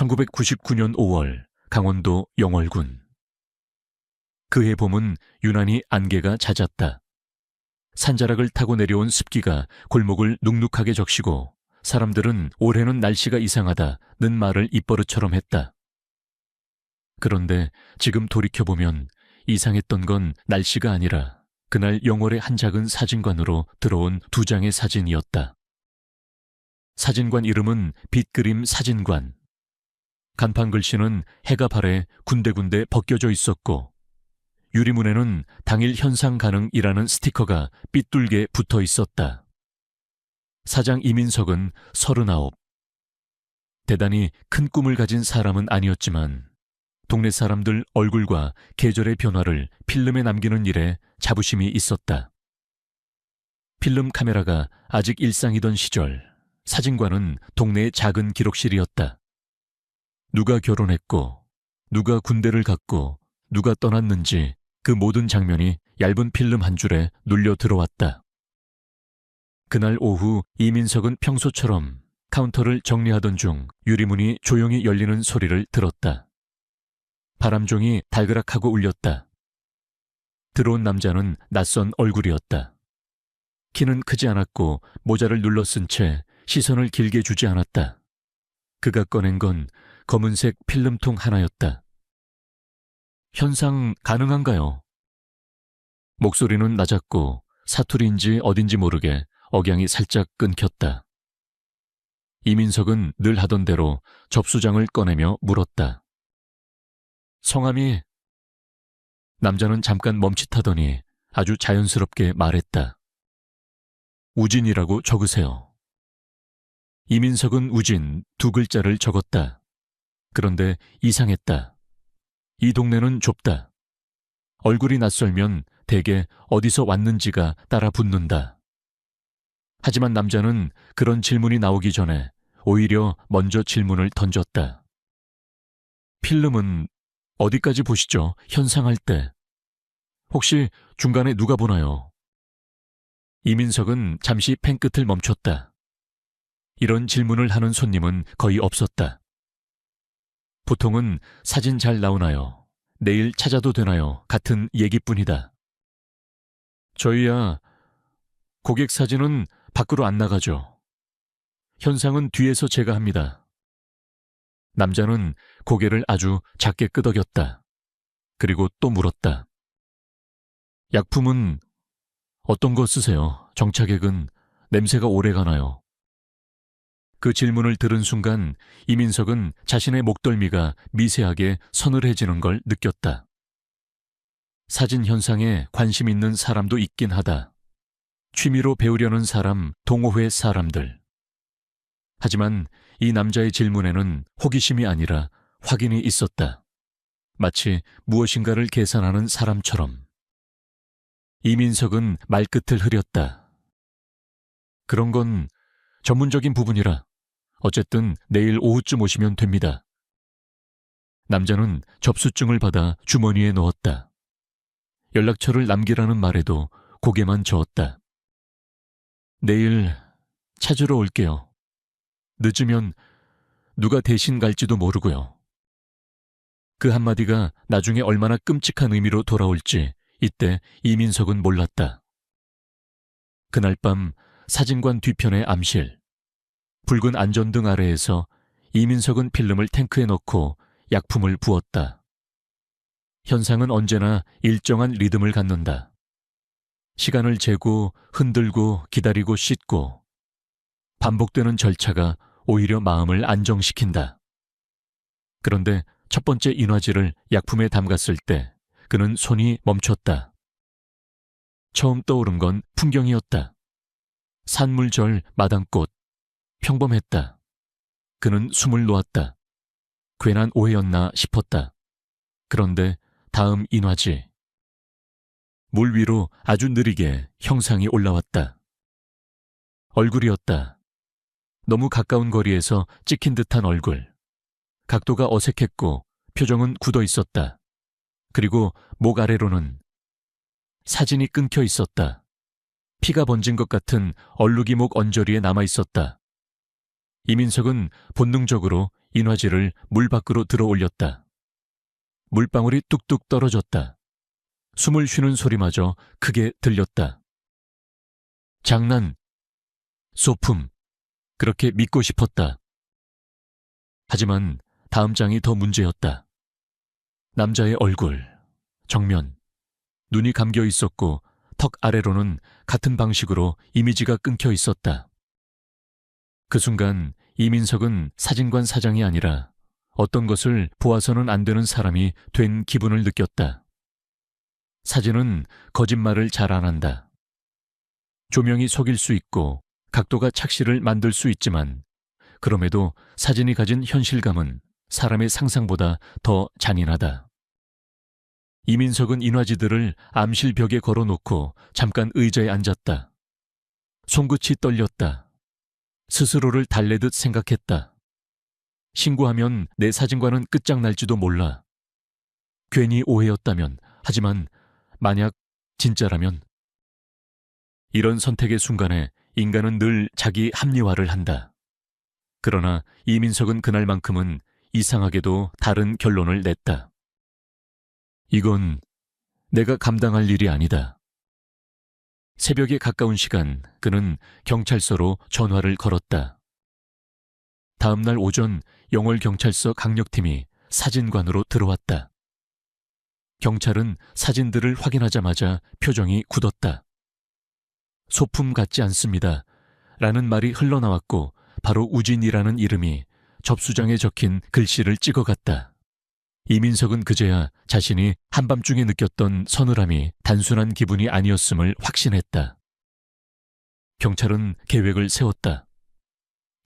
1999년 5월 강원도 영월군. 그해 봄은 유난히 안개가 잦았다. 산자락을 타고 내려온 습기가 골목을 눅눅하게 적시고 사람들은 올해는 날씨가 이상하다는 말을 입버릇처럼 했다. 그런데 지금 돌이켜보면 이상했던 건 날씨가 아니라 그날 영월의 한 작은 사진관으로 들어온 2장의 사진이었다. 사진관 이름은 빛그림 사진관. 간판 글씨는 해가 발에 군데군데 벗겨져 있었고 유리문에는 당일 현상 가능이라는 스티커가 삐뚤게 붙어 있었다. 사장 이민석은 39. 대단히 큰 꿈을 가진 사람은 아니었지만 동네 사람들 얼굴과 계절의 변화를 필름에 남기는 일에 자부심이 있었다. 필름 카메라가 아직 일상이던 시절, 사진관은 동네의 작은 기록실이었다. 누가 결혼했고, 누가 군대를 갔고, 누가 떠났는지 그 모든 장면이 얇은 필름 한 줄에 눌려 들어왔다. 그날 오후 이민석은 평소처럼 카운터를 정리하던 중 유리문이 조용히 열리는 소리를 들었다. 바람종이 달그락하고 울렸다. 들어온 남자는 낯선 얼굴이었다. 키는 크지 않았고 모자를 눌러 쓴 채 시선을 길게 주지 않았다. 그가 꺼낸 건 검은색 필름통 하나였다. 현상 가능한가요? 목소리는 낮았고 사투리인지 어딘지 모르게 억양이 살짝 끊겼다. 이민석은 늘 하던 대로 접수장을 꺼내며 물었다. 성함이? 남자는 잠깐 멈칫하더니 아주 자연스럽게 말했다. 우진이라고 적으세요. 이민석은 우진 2글자를 적었다. 그런데 이상했다. 이 동네는 좁다. 얼굴이 낯설면 대개 어디서 왔는지가 따라 붙는다. 하지만 남자는 그런 질문이 나오기 전에 오히려 먼저 질문을 던졌다. 필름은 어디까지 보시죠? 현상할 때. 혹시 중간에 누가 보나요? 이민석은 잠시 펜끝을 멈췄다. 이런 질문을 하는 손님은 거의 없었다. 보통은 사진 잘 나오나요? 내일 찾아도 되나요? 같은 얘기뿐이다. 저희야 고객 사진은 밖으로 안 나가죠. 현상은 뒤에서 제가 합니다. 남자는 고개를 아주 작게 끄덕였다. 그리고 또 물었다. 약품은 어떤 거 쓰세요? 정착액은 냄새가 오래 가나요? 그 질문을 들은 순간 이민석은 자신의 목덜미가 미세하게 서늘해지는 걸 느꼈다. 사진 현상에 관심 있는 사람도 있긴 하다. 취미로 배우려는 사람, 동호회 사람들. 하지만 이 남자의 질문에는 호기심이 아니라 확인이 있었다. 마치 무엇인가를 계산하는 사람처럼. 이민석은 말끝을 흐렸다. 그런 건 전문적인 부분이라 어쨌든 내일 오후쯤 오시면 됩니다. 남자는 접수증을 받아 주머니에 넣었다. 연락처를 남기라는 말에도 고개만 저었다. 내일 찾으러 올게요. 늦으면 누가 대신 갈지도 모르고요. 그 한마디가 나중에 얼마나 끔찍한 의미로 돌아올지 이때 이민석은 몰랐다. 그날 밤 사진관 뒤편의 암실. 붉은 안전등 아래에서 이민석은 필름을 탱크에 넣고 약품을 부었다. 현상은 언제나 일정한 리듬을 갖는다. 시간을 재고 흔들고 기다리고 씻고 반복되는 절차가 오히려 마음을 안정시킨다. 그런데 첫 번째 인화지를 약품에 담갔을 때 그는 손이 멈췄다. 처음 떠오른 건 풍경이었다. 산물절 마당꽃. 평범했다. 그는 숨을 놓았다. 괜한 오해였나 싶었다. 그런데 다음 인화지. 물 위로 아주 느리게 형상이 올라왔다. 얼굴이었다. 너무 가까운 거리에서 찍힌 듯한 얼굴. 각도가 어색했고 표정은 굳어 있었다. 그리고 목 아래로는 사진이 끊겨 있었다. 피가 번진 것 같은 얼룩이 목 언저리에 남아 있었다. 이민석은 본능적으로 인화지를 물 밖으로 들어 올렸다. 물방울이 뚝뚝 떨어졌다. 숨을 쉬는 소리마저 크게 들렸다. 장난, 소품, 그렇게 믿고 싶었다. 하지만 다음 장이 더 문제였다. 남자의 얼굴, 정면, 눈이 감겨 있었고 턱 아래로는 같은 방식으로 이미지가 끊겨 있었다. 그 순간 이민석은 사진관 사장이 아니라 어떤 것을 보아서는 안 되는 사람이 된 기분을 느꼈다. 사진은 거짓말을 잘 안 한다. 조명이 속일 수 있고 각도가 착시를 만들 수 있지만 그럼에도 사진이 가진 현실감은 사람의 상상보다 더 잔인하다. 이민석은 인화지들을 암실 벽에 걸어놓고 잠깐 의자에 앉았다. 손끝이 떨렸다. 스스로를 달래듯 생각했다. 신고하면 내 사진과는 끝장날지도 몰라. 괜히 오해였다면, 하지만 만약 진짜라면. 이런 선택의 순간에 인간은 늘 자기 합리화를 한다. 그러나 이민석은 그날만큼은 이상하게도 다른 결론을 냈다. 이건 내가 감당할 일이 아니다. 새벽에 가까운 시간 그는 경찰서로 전화를 걸었다. 다음 날 오전 영월경찰서 강력팀이 사진관으로 들어왔다. 경찰은 사진들을 확인하자마자 표정이 굳었다. 소품 같지 않습니다. 라는 말이 흘러나왔고 바로 우진이라는 이름이 접수장에 적힌 글씨를 찍어갔다. 이민석은 그제야 자신이 한밤중에 느꼈던 서늘함이 단순한 기분이 아니었음을 확신했다. 경찰은 계획을 세웠다.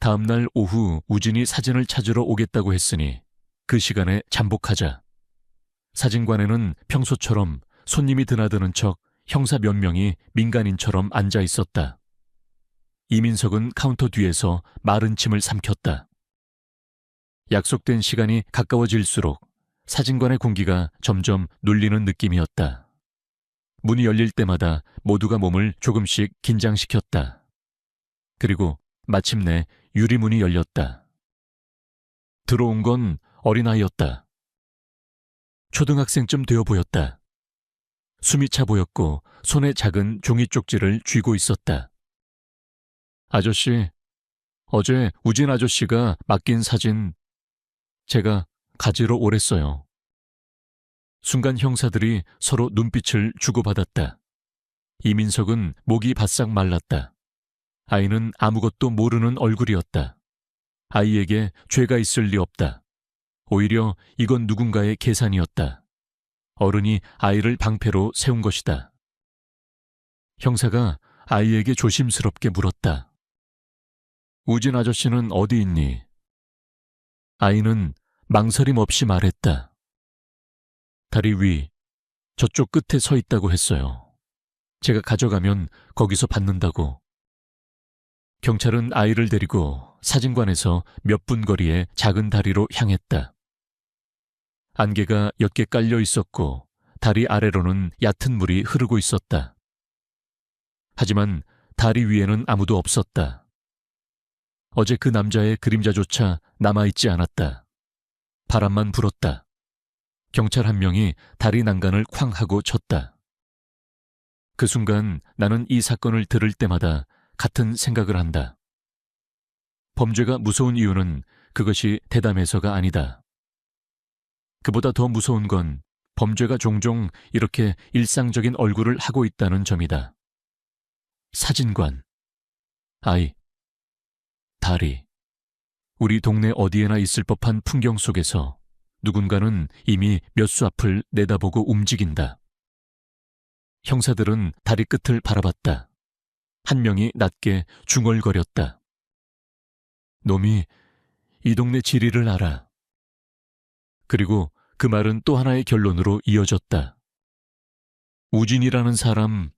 다음 날 오후 우진이 사진을 찾으러 오겠다고 했으니 그 시간에 잠복하자. 사진관에는 평소처럼 손님이 드나드는 척 형사 몇 명이 민간인처럼 앉아 있었다. 이민석은 카운터 뒤에서 마른 침을 삼켰다. 약속된 시간이 가까워질수록 사진관의 공기가 점점 눌리는 느낌이었다. 문이 열릴 때마다 모두가 몸을 조금씩 긴장시켰다. 그리고 마침내 유리문이 열렸다. 들어온 건 어린아이였다. 초등학생쯤 되어 보였다. 숨이 차 보였고 손에 작은 종이 쪽지를 쥐고 있었다. 아저씨, 어제 우진 아저씨가 맡긴 사진 제가 가지러 오랬어요. 순간 형사들이 서로 눈빛을 주고받았다. 이민석은 목이 바싹 말랐다. 아이는 아무것도 모르는 얼굴이었다. 아이에게 죄가 있을 리 없다. 오히려 이건 누군가의 계산이었다. 어른이 아이를 방패로 세운 것이다. 형사가 아이에게 조심스럽게 물었다. 우진 아저씨는 어디 있니? 아이는 망설임 없이 말했다. 다리 위, 저쪽 끝에 서 있다고 했어요. 제가 가져가면 거기서 받는다고. 경찰은 아이를 데리고 사진관에서 몇 분 거리의 작은 다리로 향했다. 안개가 옅게 깔려 있었고 다리 아래로는 얕은 물이 흐르고 있었다. 하지만 다리 위에는 아무도 없었다. 어제 그 남자의 그림자조차 남아있지 않았다. 바람만 불었다. 경찰 한 명이 다리 난간을 쾅 하고 쳤다. 그 순간 나는 이 사건을 들을 때마다 같은 생각을 한다. 범죄가 무서운 이유는 그것이 대담해서가 아니다. 그보다 더 무서운 건 범죄가 종종 이렇게 일상적인 얼굴을 하고 있다는 점이다. 사진관, 아이, 다리. 우리 동네 어디에나 있을 법한 풍경 속에서 누군가는 이미 몇 수 앞을 내다보고 움직인다. 형사들은 다리 끝을 바라봤다. 한 명이 낮게 중얼거렸다. 놈이 이 동네 지리를 알아. 그리고 그 말은 또 하나의 결론으로 이어졌다. 우진이라는 사람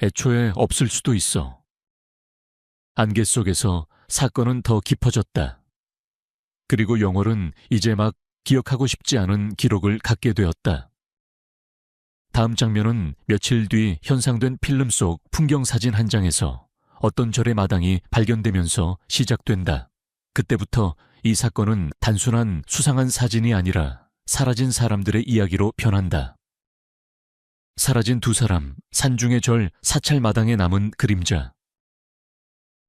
애초에 없을 수도 있어. 안개 속에서 사건은 더 깊어졌다. 그리고 영월은 이제 막 기억하고 싶지 않은 기록을 갖게 되었다. 다음 장면은 며칠 뒤 현상된 필름 속 풍경사진 한 장에서 어떤 절의 마당이 발견되면서 시작된다. 그때부터 이 사건은 단순한 수상한 사진이 아니라 사라진 사람들의 이야기로 변한다. 사라진 두 사람, 산중의 절 사찰마당에 남은 그림자.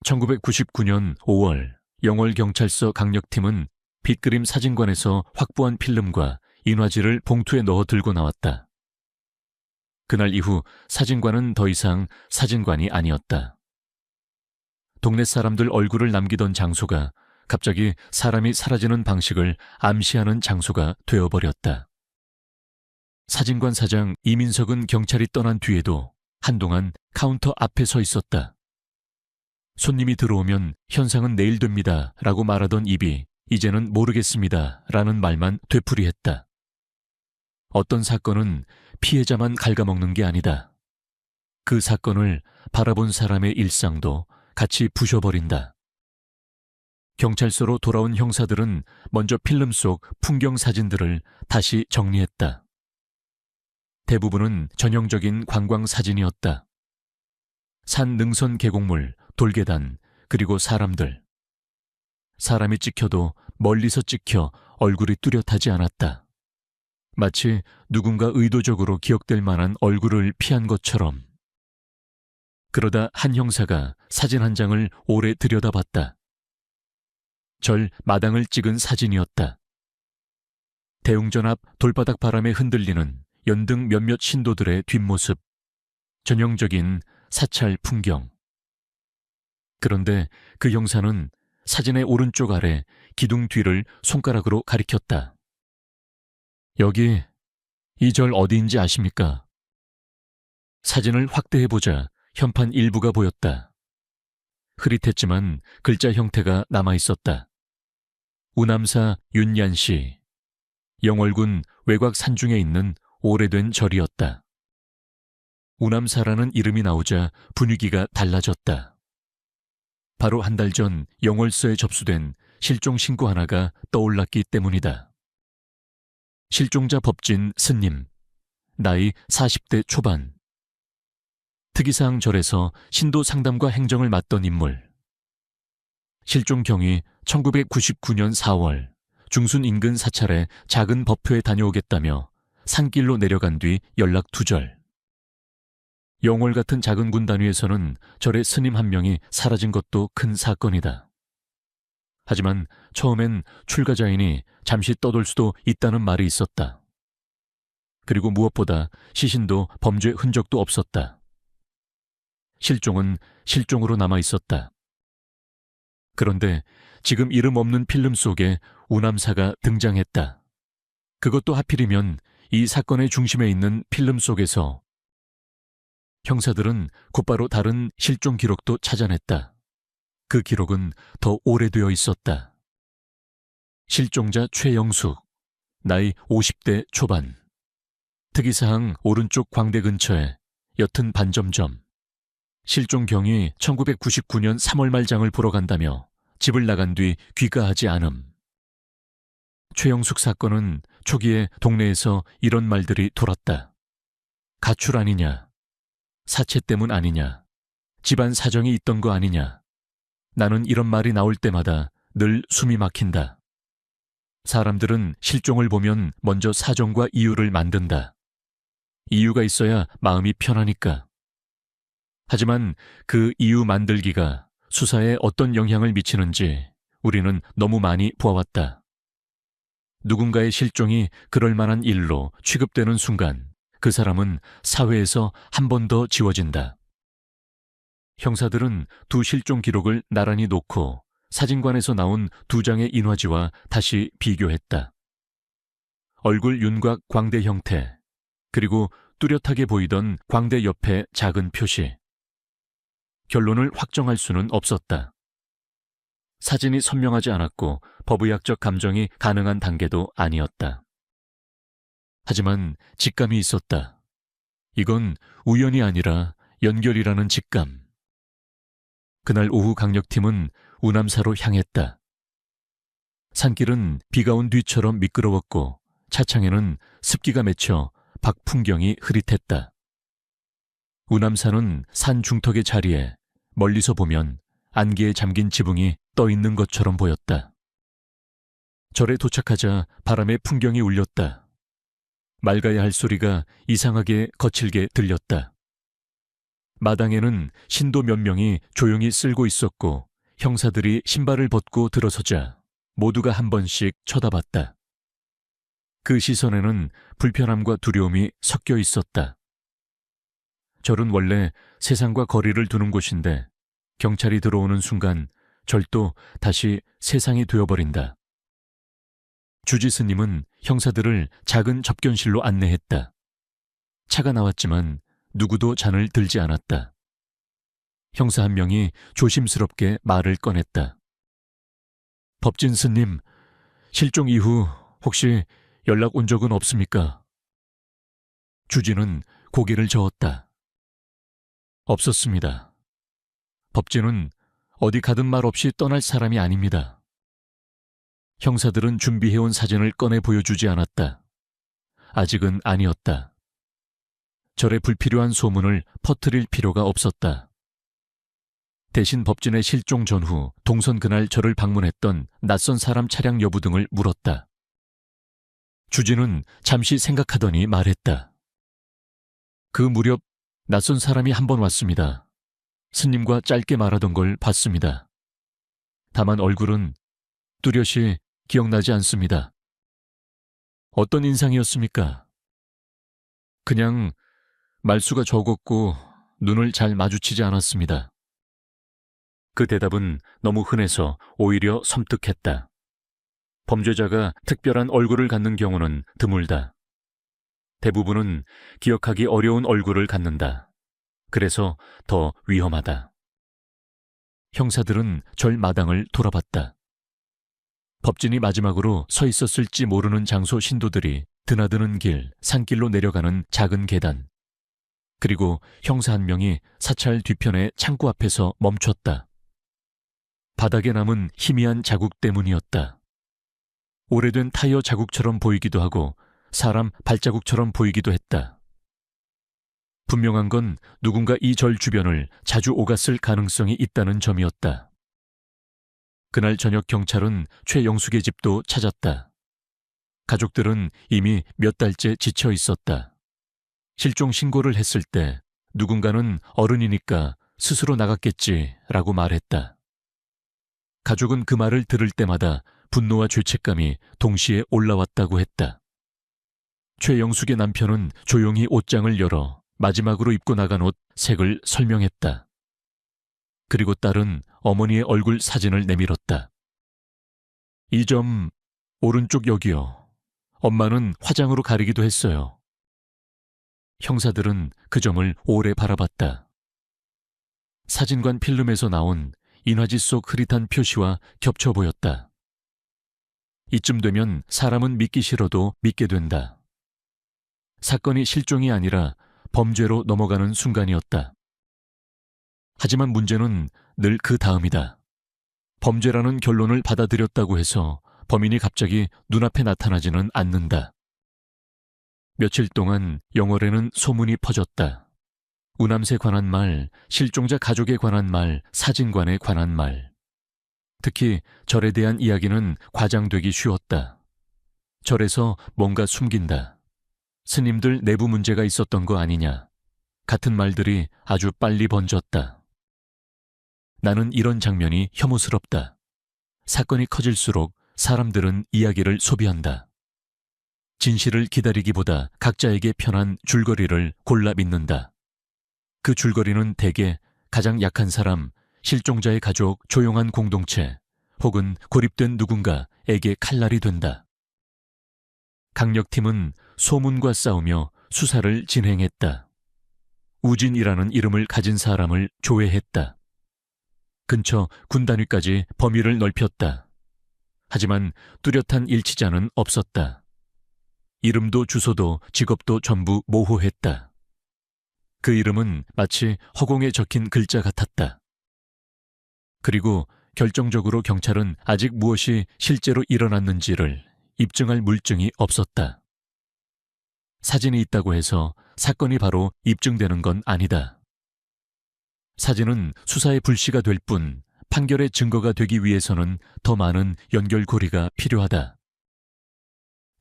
1999년 5월 영월경찰서 강력팀은 빗그림 사진관에서 확보한 필름과 인화지를 봉투에 넣어 들고 나왔다. 그날 이후 사진관은 더 이상 사진관이 아니었다. 동네 사람들 얼굴을 남기던 장소가 갑자기 사람이 사라지는 방식을 암시하는 장소가 되어버렸다. 사진관 사장 이민석은 경찰이 떠난 뒤에도 한동안 카운터 앞에 서 있었다. 손님이 들어오면 현상은 내일 됩니다 라고 말하던 입이 이제는 모르겠습니다 라는 말만 되풀이했다. 어떤 사건은 피해자만 갉아먹는 게 아니다. 그 사건을 바라본 사람의 일상도 같이 부셔버린다. 경찰서로 돌아온 형사들은 먼저 필름 속 풍경 사진들을 다시 정리했다. 대부분은 전형적인 관광 사진이었다. 산 능선 계곡물, 돌계단, 그리고 사람들. 사람이 찍혀도 멀리서 찍혀 얼굴이 뚜렷하지 않았다. 마치 누군가 의도적으로 기억될 만한 얼굴을 피한 것처럼. 그러다 한 형사가 사진 한 장을 오래 들여다봤다. 절 마당을 찍은 사진이었다. 대웅전 앞 돌바닥 바람에 흔들리는 연등 몇몇 신도들의 뒷모습. 전형적인 사찰 풍경. 그런데 그 형사는 사진의 오른쪽 아래 기둥 뒤를 손가락으로 가리켰다. 여기 이 절 어디인지 아십니까? 사진을 확대해보자 현판 일부가 보였다. 흐릿했지만 글자 형태가 남아있었다. 우남사 윤얀시, 영월군 외곽 산중에 있는 오래된 절이었다. 우남사라는 이름이 나오자 분위기가 달라졌다. 바로 한 달 전 영월서에 접수된 실종 신고 하나가 떠올랐기 때문이다. 실종자 법진 스님, 나이 40대 초반. 특이사항 절에서 신도 상담과 행정을 맡던 인물. 실종 경위 1999년 4월 중순 인근 사찰에 작은 법회에 다녀오겠다며 산길로 내려간 뒤 연락 두절. 영월 같은 작은 군 단위에서는 절의 스님 한 명이 사라진 것도 큰 사건이다. 하지만 처음엔 출가자인이 잠시 떠돌 수도 있다는 말이 있었다. 그리고 무엇보다 시신도 범죄 흔적도 없었다. 실종은 실종으로 남아 있었다. 그런데 지금 이름 없는 필름 속에 우남사가 등장했다. 그것도 하필이면 이 사건의 중심에 있는 필름 속에서. 형사들은 곧바로 다른 실종 기록도 찾아냈다. 그 기록은 더 오래되어 있었다. 실종자 최영숙, 나이 50대 초반. 특이사항 오른쪽 광대 근처에 옅은 반점점. 실종 경위 1999년 3월 말 장을 보러 간다며 집을 나간 뒤 귀가하지 않음. 최영숙 사건은 초기에 동네에서 이런 말들이 돌았다. 가출 아니냐, 사채 때문 아니냐, 집안 사정이 있던 거 아니냐. 나는 이런 말이 나올 때마다 늘 숨이 막힌다. 사람들은 실종을 보면 먼저 사정과 이유를 만든다. 이유가 있어야 마음이 편하니까. 하지만 그 이유 만들기가 수사에 어떤 영향을 미치는지 우리는 너무 많이 보아왔다. 누군가의 실종이 그럴 만한 일로 취급되는 순간 그 사람은 사회에서 한 번 더 지워진다. 형사들은 두 실종 기록을 나란히 놓고 사진관에서 나온 두 장의 인화지와 다시 비교했다. 얼굴 윤곽 광대 형태, 그리고 뚜렷하게 보이던 광대 옆에 작은 표시. 결론을 확정할 수는 없었다. 사진이 선명하지 않았고 법의학적 감정이 가능한 단계도 아니었다. 하지만 직감이 있었다. 이건 우연이 아니라 연결이라는 직감. 그날 오후 강력팀은 우남사로 향했다. 산길은 비가 온 뒤처럼 미끄러웠고 차창에는 습기가 맺혀 밖 풍경이 흐릿했다. 우남산은 산 중턱의 자리에 멀리서 보면 안개에 잠긴 지붕이 떠 있는 것처럼 보였다. 절에 도착하자 바람에 풍경이 울렸다. 맑아야 할 소리가 이상하게 거칠게 들렸다. 마당에는 신도 몇 명이 조용히 쓸고 있었고 형사들이 신발을 벗고 들어서자 모두가 한 번씩 쳐다봤다. 그 시선에는 불편함과 두려움이 섞여 있었다. 절은 원래 세상과 거리를 두는 곳인데 경찰이 들어오는 순간 절도 다시 세상이 되어버린다. 주지스님은 형사들을 작은 접견실로 안내했다. 차가 나왔지만 누구도 잔을 들지 않았다. 형사 한 명이 조심스럽게 말을 꺼냈다. 법진 스님, 실종 이후 혹시 연락 온 적은 없습니까? 주지는 고개를 저었다. 없었습니다. 법진은 어디 가든 말 없이 떠날 사람이 아닙니다. 형사들은 준비해온 사진을 꺼내 보여주지 않았다. 아직은 아니었다. 절에 불필요한 소문을 퍼뜨릴 필요가 없었다. 대신 법진의 실종 전후 동선 그날 절을 방문했던 낯선 사람 차량 여부 등을 물었다. 주진은 잠시 생각하더니 말했다. 그 무렵 낯선 사람이 한 번 왔습니다. 스님과 짧게 말하던 걸 봤습니다. 다만 얼굴은 뚜렷이 기억나지 않습니다. 어떤 인상이었습니까? 그냥 말수가 적었고 눈을 잘 마주치지 않았습니다. 그 대답은 너무 흔해서 오히려 섬뜩했다. 범죄자가 특별한 얼굴을 갖는 경우는 드물다. 대부분은 기억하기 어려운 얼굴을 갖는다. 그래서 더 위험하다. 형사들은 절 마당을 돌아봤다. 법진이 마지막으로 서 있었을지 모르는 장소 신도들이 드나드는 길, 산길로 내려가는 작은 계단, 그리고 형사 한 명이 사찰 뒤편의 창고 앞에서 멈췄다. 바닥에 남은 희미한 자국 때문이었다. 오래된 타이어 자국처럼 보이기도 하고 사람 발자국처럼 보이기도 했다. 분명한 건 누군가 이 절 주변을 자주 오갔을 가능성이 있다는 점이었다. 그날 저녁 경찰은 최영숙의 집도 찾았다. 가족들은 이미 몇 달째 지쳐 있었다. 실종 신고를 했을 때 누군가는 어른이니까 스스로 나갔겠지라고 말했다. 가족은 그 말을 들을 때마다 분노와 죄책감이 동시에 올라왔다고 했다. 최영숙의 남편은 조용히 옷장을 열어 마지막으로 입고 나간 옷 색을 설명했다. 그리고 딸은 어머니의 얼굴 사진을 내밀었다. 이 점 오른쪽 여기요. 엄마는 화장으로 가리기도 했어요. 형사들은 그 점을 오래 바라봤다. 사진관 필름에서 나온 인화지 속 흐릿한 표시와 겹쳐 보였다. 이쯤 되면 사람은 믿기 싫어도 믿게 된다. 사건이 실종이 아니라 범죄로 넘어가는 순간이었다. 하지만 문제는 늘 그 다음이다. 범죄라는 결론을 받아들였다고 해서 범인이 갑자기 눈앞에 나타나지는 않는다. 며칠 동안 영월에는 소문이 퍼졌다. 우남새 관한 말, 실종자 가족에 관한 말, 사진관에 관한 말. 특히 절에 대한 이야기는 과장되기 쉬웠다. 절에서 뭔가 숨긴다. 스님들 내부 문제가 있었던 거 아니냐. 같은 말들이 아주 빨리 번졌다. 나는 이런 장면이 혐오스럽다. 사건이 커질수록 사람들은 이야기를 소비한다. 진실을 기다리기보다 각자에게 편한 줄거리를 골라 믿는다. 그 줄거리는 대개 가장 약한 사람, 실종자의 가족, 조용한 공동체, 혹은 고립된 누군가에게 칼날이 된다. 강력팀은 소문과 싸우며 수사를 진행했다. 우진이라는 이름을 가진 사람을 조회했다. 근처 군단위까지 범위를 넓혔다. 하지만 뚜렷한 일치자는 없었다. 이름도 주소도 직업도 전부 모호했다. 그 이름은 마치 허공에 적힌 글자 같았다. 그리고 결정적으로 경찰은 아직 무엇이 실제로 일어났는지를 입증할 물증이 없었다. 사진이 있다고 해서 사건이 바로 입증되는 건 아니다. 사진은 수사의 불씨가 될 뿐 판결의 증거가 되기 위해서는 더 많은 연결고리가 필요하다.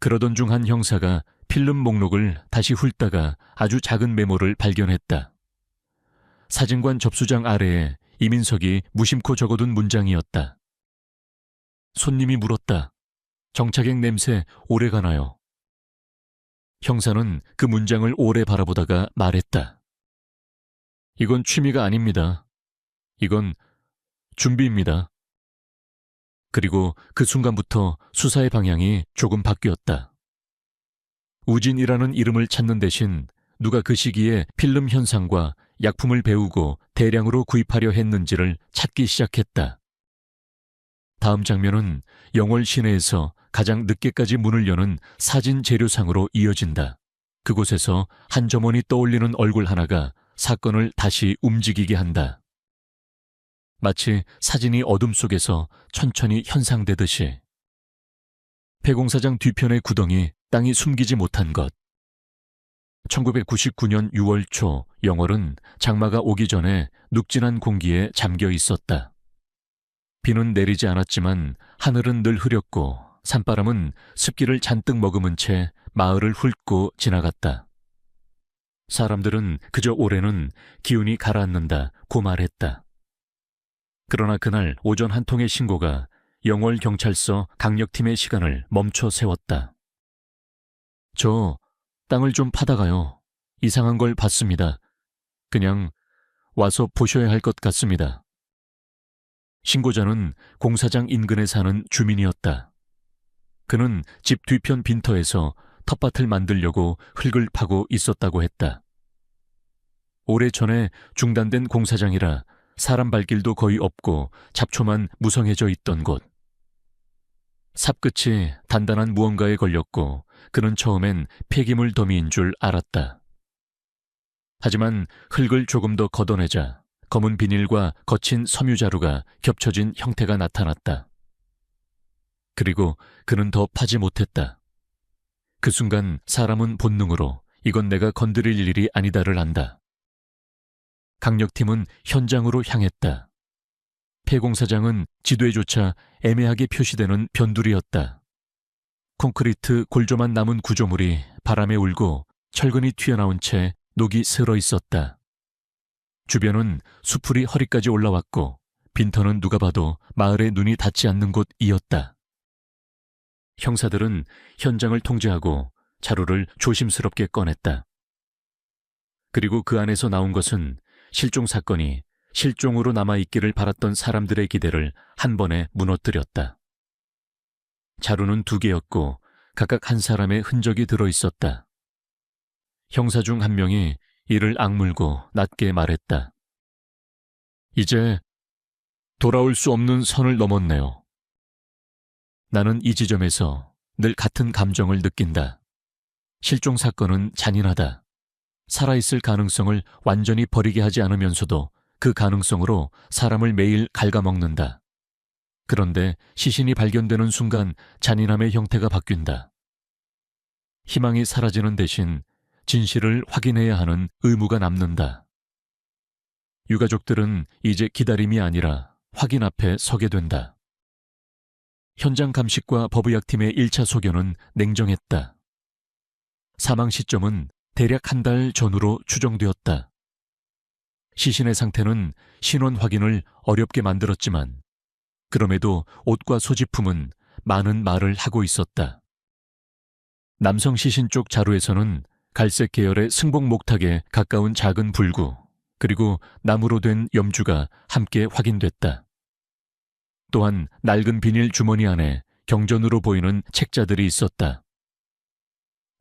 그러던 중 한 형사가 필름 목록을 다시 훑다가 아주 작은 메모를 발견했다. 사진관 접수장 아래에 이민석이 무심코 적어둔 문장이었다. 손님이 물었다. 정차객 냄새 오래 가나요? 형사는 그 문장을 오래 바라보다가 말했다. 이건 취미가 아닙니다. 이건 준비입니다. 그리고 그 순간부터 수사의 방향이 조금 바뀌었다. 우진이라는 이름을 찾는 대신 누가 그 시기에 필름 현상과 약품을 배우고 대량으로 구입하려 했는지를 찾기 시작했다. 다음 장면은 영월 시내에서 가장 늦게까지 문을 여는 사진 재료상으로 이어진다. 그곳에서 한 점원이 떠올리는 얼굴 하나가 사건을 다시 움직이게 한다. 마치 사진이 어둠 속에서 천천히 현상되듯이. 폐공사장 뒤편의 구덩이, 땅이 숨기지 못한 것. 1999년 6월 초 영월은 장마가 오기 전에 눅진한 공기에 잠겨 있었다. 비는 내리지 않았지만 하늘은 늘 흐렸고 산바람은 습기를 잔뜩 머금은 채 마을을 훑고 지나갔다. 사람들은 그저 올해는 기운이 가라앉는다고 말했다. 그러나 그날 오전 한 통의 신고가 영월 경찰서 강력팀의 시간을 멈춰 세웠다. 저 땅을 좀 파다가요. 이상한 걸 봤습니다. 그냥 와서 보셔야 할 것 같습니다. 신고자는 공사장 인근에 사는 주민이었다. 그는 집 뒤편 빈터에서 텃밭을 만들려고 흙을 파고 있었다고 했다. 오래전에 중단된 공사장이라 사람 발길도 거의 없고 잡초만 무성해져 있던 곳. 삽끝이 단단한 무언가에 걸렸고 그는 처음엔 폐기물 더미인 줄 알았다. 하지만 흙을 조금 더 걷어내자 검은 비닐과 거친 섬유자루가 겹쳐진 형태가 나타났다. 그리고 그는 더 파지 못했다. 그 순간 사람은 본능으로 이건 내가 건드릴 일이 아니다를 안다. 강력팀은 현장으로 향했다. 폐공사장은 지도에조차 애매하게 표시되는 변두리였다. 콘크리트 골조만 남은 구조물이 바람에 울고 철근이 튀어나온 채 녹이 슬어 있었다. 주변은 수풀이 허리까지 올라왔고 빈터는 누가 봐도 마을에 눈이 닿지 않는 곳이었다. 형사들은 현장을 통제하고 자루를 조심스럽게 꺼냈다. 그리고 그 안에서 나온 것은 실종 사건이 실종으로 남아있기를 바랐던 사람들의 기대를 한 번에 무너뜨렸다. 자루는 2개였고 각각 한 사람의 흔적이 들어있었다. 형사 중 한 명이 이를 악물고 낮게 말했다. 이제 돌아올 수 없는 선을 넘었네요. 나는 이 지점에서 늘 같은 감정을 느낀다. 실종 사건은 잔인하다. 살아있을 가능성을 완전히 버리게 하지 않으면서도 그 가능성으로 사람을 매일 갉아먹는다. 그런데 시신이 발견되는 순간 잔인함의 형태가 바뀐다. 희망이 사라지는 대신 진실을 확인해야 하는 의무가 남는다. 유가족들은 이제 기다림이 아니라 확인 앞에 서게 된다. 현장 감식과 법의학팀의 1차 소견은 냉정했다. 사망 시점은 대략 한 달 전후로 추정되었다. 시신의 상태는 신원 확인을 어렵게 만들었지만 그럼에도 옷과 소지품은 많은 말을 하고 있었다. 남성 시신 쪽 자루에서는 갈색 계열의 승복 목탁에 가까운 작은 불구 그리고 나무로 된 염주가 함께 확인됐다. 또한 낡은 비닐 주머니 안에 경전으로 보이는 책자들이 있었다.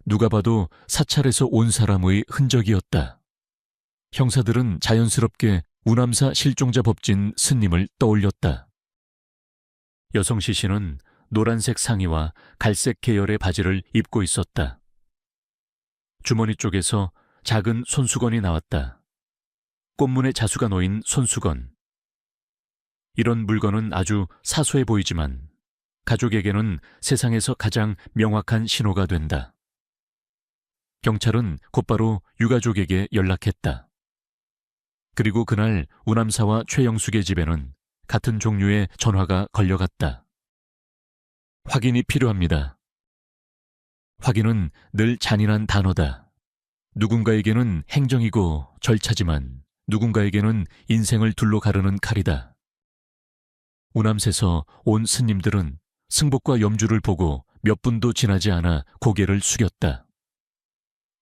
누가 봐도 사찰에서 온 사람의 흔적이었다. 형사들은 자연스럽게 우남사 실종자 법진 스님을 떠올렸다. 여성 시신은 노란색 상의와 갈색 계열의 바지를 입고 있었다. 주머니 쪽에서 작은 손수건이 나왔다. 꽃무늬 자수가 놓인 손수건. 이런 물건은 아주 사소해 보이지만 가족에게는 세상에서 가장 명확한 신호가 된다. 경찰은 곧바로 유가족에게 연락했다. 그리고 그날 우남사와 최영숙의 집에는 같은 종류의 전화가 걸려갔다. 확인이 필요합니다. 확인은 늘 잔인한 단어다. 누군가에게는 행정이고 절차지만 누군가에게는 인생을 둘로 가르는 칼이다. 우남새서 온 스님들은 승복과 염주를 보고 몇 분도 지나지 않아 고개를 숙였다.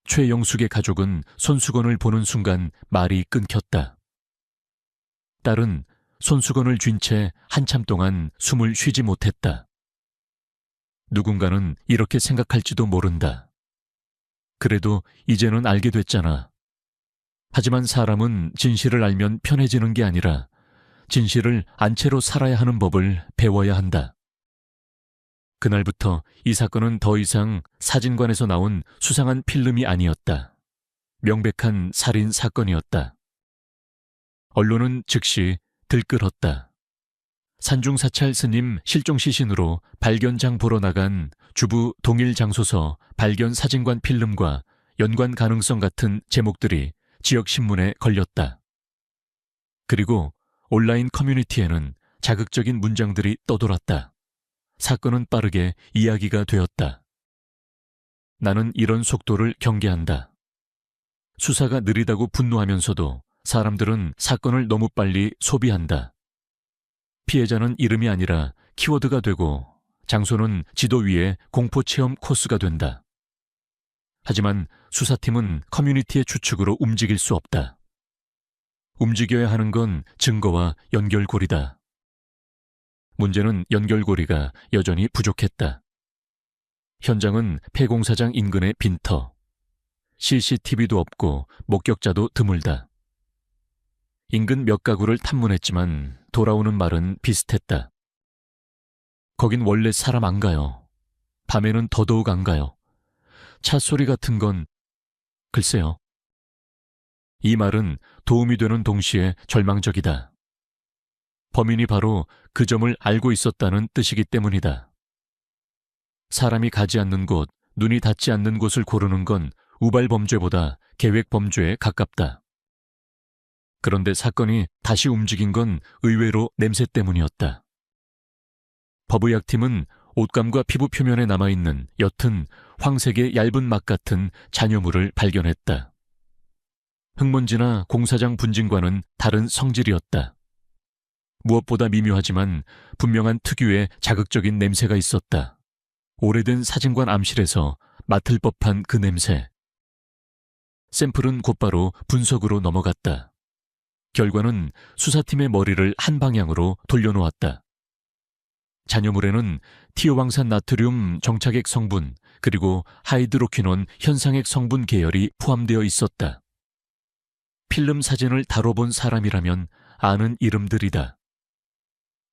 최영숙의 가족은 손수건을 보는 순간 말이 끊겼다. 딸은 손수건을 쥔 채 한참 동안 숨을 쉬지 못했다. 누군가는 이렇게 생각할지도 모른다. 그래도 이제는 알게 됐잖아. 하지만 사람은 진실을 알면 편해지는 게 아니라 진실을 안 채로 살아야 하는 법을 배워야 한다. 그날부터 이 사건은 더 이상 사진관에서 나온 수상한 필름이 아니었다. 명백한 살인 사건이었다. 언론은 즉시 들끓었다. 산중사찰 스님 실종 시신으로 발견장 보러 나간 주부 동일 장소서 발견 사진관 필름과 연관 가능성 같은 제목들이 지역 신문에 걸렸다. 그리고 온라인 커뮤니티에는 자극적인 문장들이 떠돌았다. 사건은 빠르게 이야기가 되었다. 나는 이런 속도를 경계한다. 수사가 느리다고 분노하면서도 사람들은 사건을 너무 빨리 소비한다. 피해자는 이름이 아니라 키워드가 되고 장소는 지도 위에 공포체험 코스가 된다. 하지만 수사팀은 커뮤니티의 추측으로 움직일 수 없다. 움직여야 하는 건 증거와 연결고리다. 문제는 연결고리가 여전히 부족했다. 현장은 폐공사장 인근의 빈터. CCTV도 없고 목격자도 드물다. 인근 몇 가구를 탐문했지만 돌아오는 말은 비슷했다. 거긴 원래 사람 안 가요. 밤에는 더더욱 안 가요. 차 소리 같은 건 글쎄요. 이 말은 도움이 되는 동시에 절망적이다. 범인이 바로 그 점을 알고 있었다는 뜻이기 때문이다. 사람이 가지 않는 곳, 눈이 닿지 않는 곳을 고르는 건 우발 범죄보다 계획 범죄에 가깝다. 그런데 사건이 다시 움직인 건 의외로 냄새 때문이었다. 법의학팀은 옷감과 피부 표면에 남아있는 옅은 황색의 얇은 막 같은 잔여물을 발견했다. 흙먼지나 공사장 분진과는 다른 성질이었다. 무엇보다 미묘하지만 분명한 특유의 자극적인 냄새가 있었다. 오래된 사진관 암실에서 맡을 법한 그 냄새. 샘플은 곧바로 분석으로 넘어갔다. 결과는 수사팀의 머리를 한 방향으로 돌려놓았다. 잔여물에는 티오황산 나트륨 정착액 성분 그리고 하이드로퀴논 현상액 성분 계열이 포함되어 있었다. 필름 사진을 다뤄본 사람이라면 아는 이름들이다.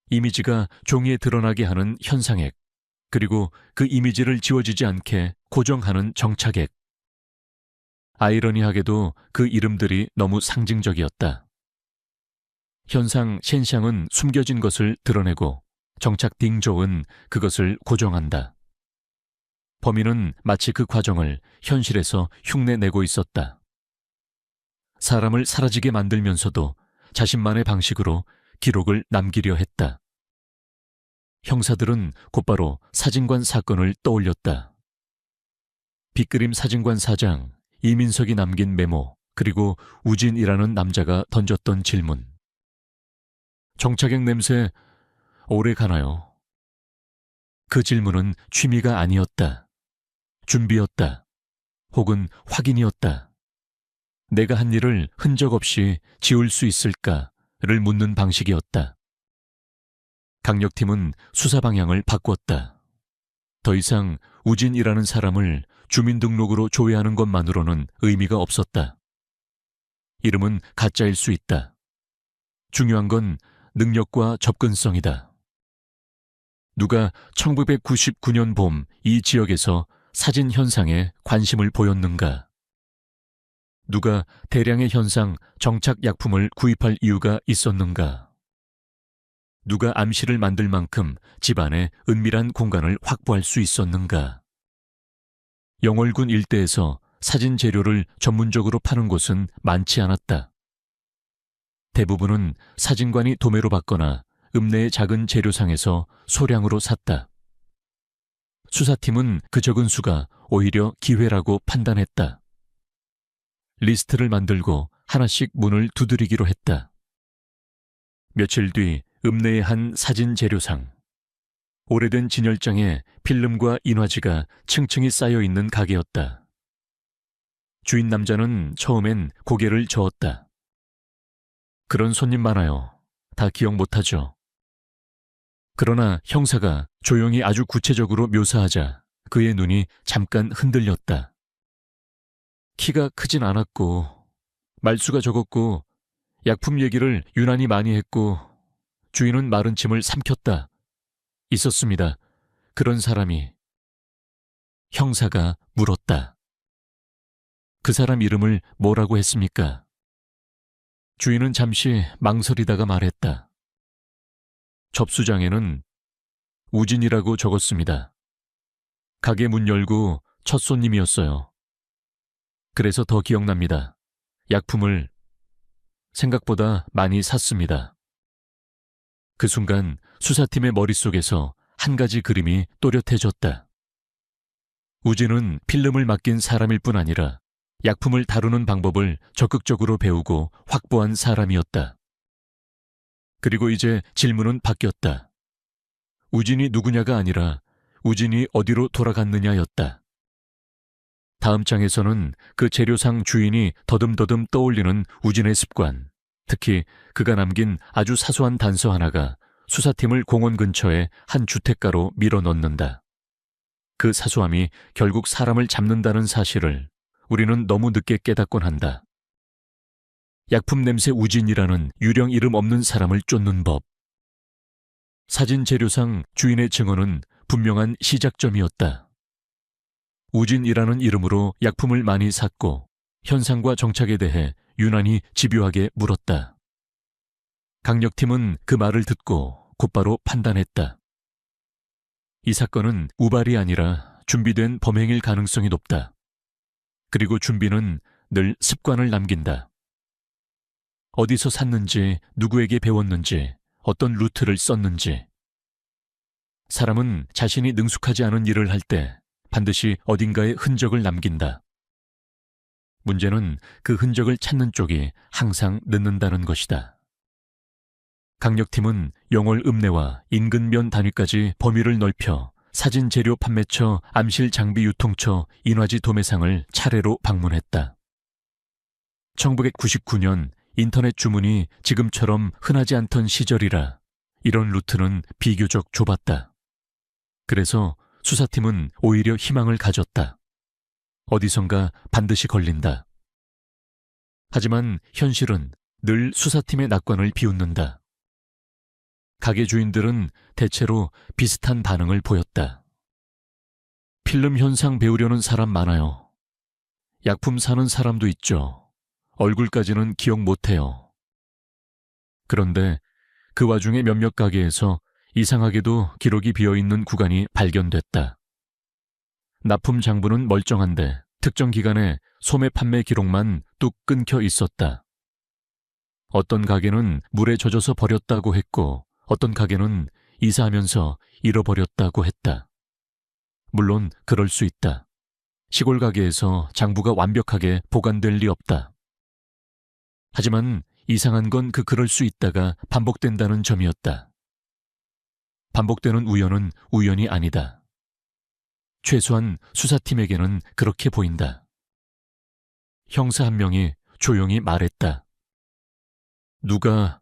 이미지가 종이에 드러나게 하는 현상액, 그리고 그 이미지를 지워지지 않게 고정하는 정착액. 아이러니하게도 그 이름들이 너무 상징적이었다. 현상 셴샹은 숨겨진 것을 드러내고 정착 딩조은 그것을 고정한다. 범인은 마치 그 과정을 현실에서 흉내내고 있었다. 사람을 사라지게 만들면서도 자신만의 방식으로 기록을 남기려 했다. 형사들은 곧바로 사진관 사건을 떠올렸다. 빅그림 사진관 사장 이민석이 남긴 메모, 그리고 우진이라는 남자가 던졌던 질문. 정착액 냄새 오래 가나요? 그 질문은 취미가 아니었다. 준비였다. 혹은 확인이었다. 내가 한 일을 흔적 없이 지울 수 있을까를 묻는 방식이었다. 강력팀은 수사 방향을 바꿨다. 더 이상 우진이라는 사람을 주민등록으로 조회하는 것만으로는 의미가 없었다. 이름은 가짜일 수 있다. 중요한 건 능력과 접근성이다. 누가 1999년 봄 이 지역에서 사진 현상에 관심을 보였는가? 누가 대량의 현상 정착 약품을 구입할 이유가 있었는가? 누가 암시를 만들 만큼 집안에 은밀한 공간을 확보할 수 있었는가? 영월군 일대에서 사진 재료를 전문적으로 파는 곳은 많지 않았다. 대부분은 사진관이 도매로 받거나 읍내의 작은 재료상에서 소량으로 샀다. 수사팀은 그 적은 수가 오히려 기회라고 판단했다. 리스트를 만들고 하나씩 문을 두드리기로 했다. 며칠 뒤 읍내의 한 사진 재료상. 오래된 진열장에 필름과 인화지가 층층이 쌓여 있는 가게였다. 주인 남자는 처음엔 고개를 저었다. 그런 손님 많아요. 다 기억 못하죠. 그러나 형사가 조용히 아주 구체적으로 묘사하자 그의 눈이 잠깐 흔들렸다. 키가 크진 않았고 말수가 적었고 약품 얘기를 유난히 많이 했고 주인은 마른 침을 삼켰다. 있었습니다. 그런 사람이. 형사가 물었다. 그 사람 이름을 뭐라고 했습니까? 주인은 잠시 망설이다가 말했다. 접수장에는 우진이라고 적었습니다. 가게 문 열고 첫 손님이었어요. 그래서 더 기억납니다. 약품을 생각보다 많이 샀습니다. 그 순간 수사팀의 머릿속에서 한 가지 그림이 또렷해졌다. 우진은 필름을 맡긴 사람일 뿐 아니라 약품을 다루는 방법을 적극적으로 배우고 확보한 사람이었다. 그리고 이제 질문은 바뀌었다. 우진이 누구냐가 아니라 우진이 어디로 돌아갔느냐였다. 다음 장에서는 그 재료상 주인이 더듬더듬 떠올리는 우진의 습관, 특히 그가 남긴 아주 사소한 단서 하나가 수사팀을 공원 근처의 한 주택가로 밀어넣는다. 그 사소함이 결국 사람을 잡는다는 사실을 우리는 너무 늦게 깨닫곤 한다. 약품 냄새 우진이라는 유령 이름 없는 사람을 쫓는 법. 사진 재료상 주인의 증언은 분명한 시작점이었다. 우진이라는 이름으로 약품을 많이 샀고 현상과 정착에 대해 유난히 집요하게 물었다. 강력팀은 그 말을 듣고 곧바로 판단했다. 이 사건은 우발이 아니라 준비된 범행일 가능성이 높다. 그리고 준비는 늘 습관을 남긴다. 어디서 샀는지, 누구에게 배웠는지, 어떤 루트를 썼는지. 사람은 자신이 능숙하지 않은 일을 할 때 반드시 어딘가에 흔적을 남긴다. 문제는 그 흔적을 찾는 쪽이 항상 늦는다는 것이다. 강력팀은 영월 읍내와 인근 면 단위까지 범위를 넓혀 사진 재료 판매처, 암실 장비 유통처, 인화지 도매상을 차례로 방문했다. 1999년 인터넷 주문이 지금처럼 흔하지 않던 시절이라 이런 루트는 비교적 좁았다. 그래서 수사팀은 오히려 희망을 가졌다. 어디선가 반드시 걸린다. 하지만 현실은 늘 수사팀의 낙관을 비웃는다. 가게 주인들은 대체로 비슷한 반응을 보였다. 필름 현상 배우려는 사람 많아요. 약품 사는 사람도 있죠. 얼굴까지는 기억 못해요. 그런데 그 와중에 몇몇 가게에서 이상하게도 기록이 비어있는 구간이 발견됐다. 납품 장부는 멀쩡한데 특정 기간에 소매 판매 기록만 뚝 끊겨 있었다. 어떤 가게는 물에 젖어서 버렸다고 했고 어떤 가게는 이사하면서 잃어버렸다고 했다. 물론 그럴 수 있다. 시골 가게에서 장부가 완벽하게 보관될 리 없다. 하지만 이상한 건 그럴 수 있다가 반복된다는 점이었다. 반복되는 우연은 우연이 아니다. 최소한 수사팀에게는 그렇게 보인다. 형사 한 명이 조용히 말했다. 누가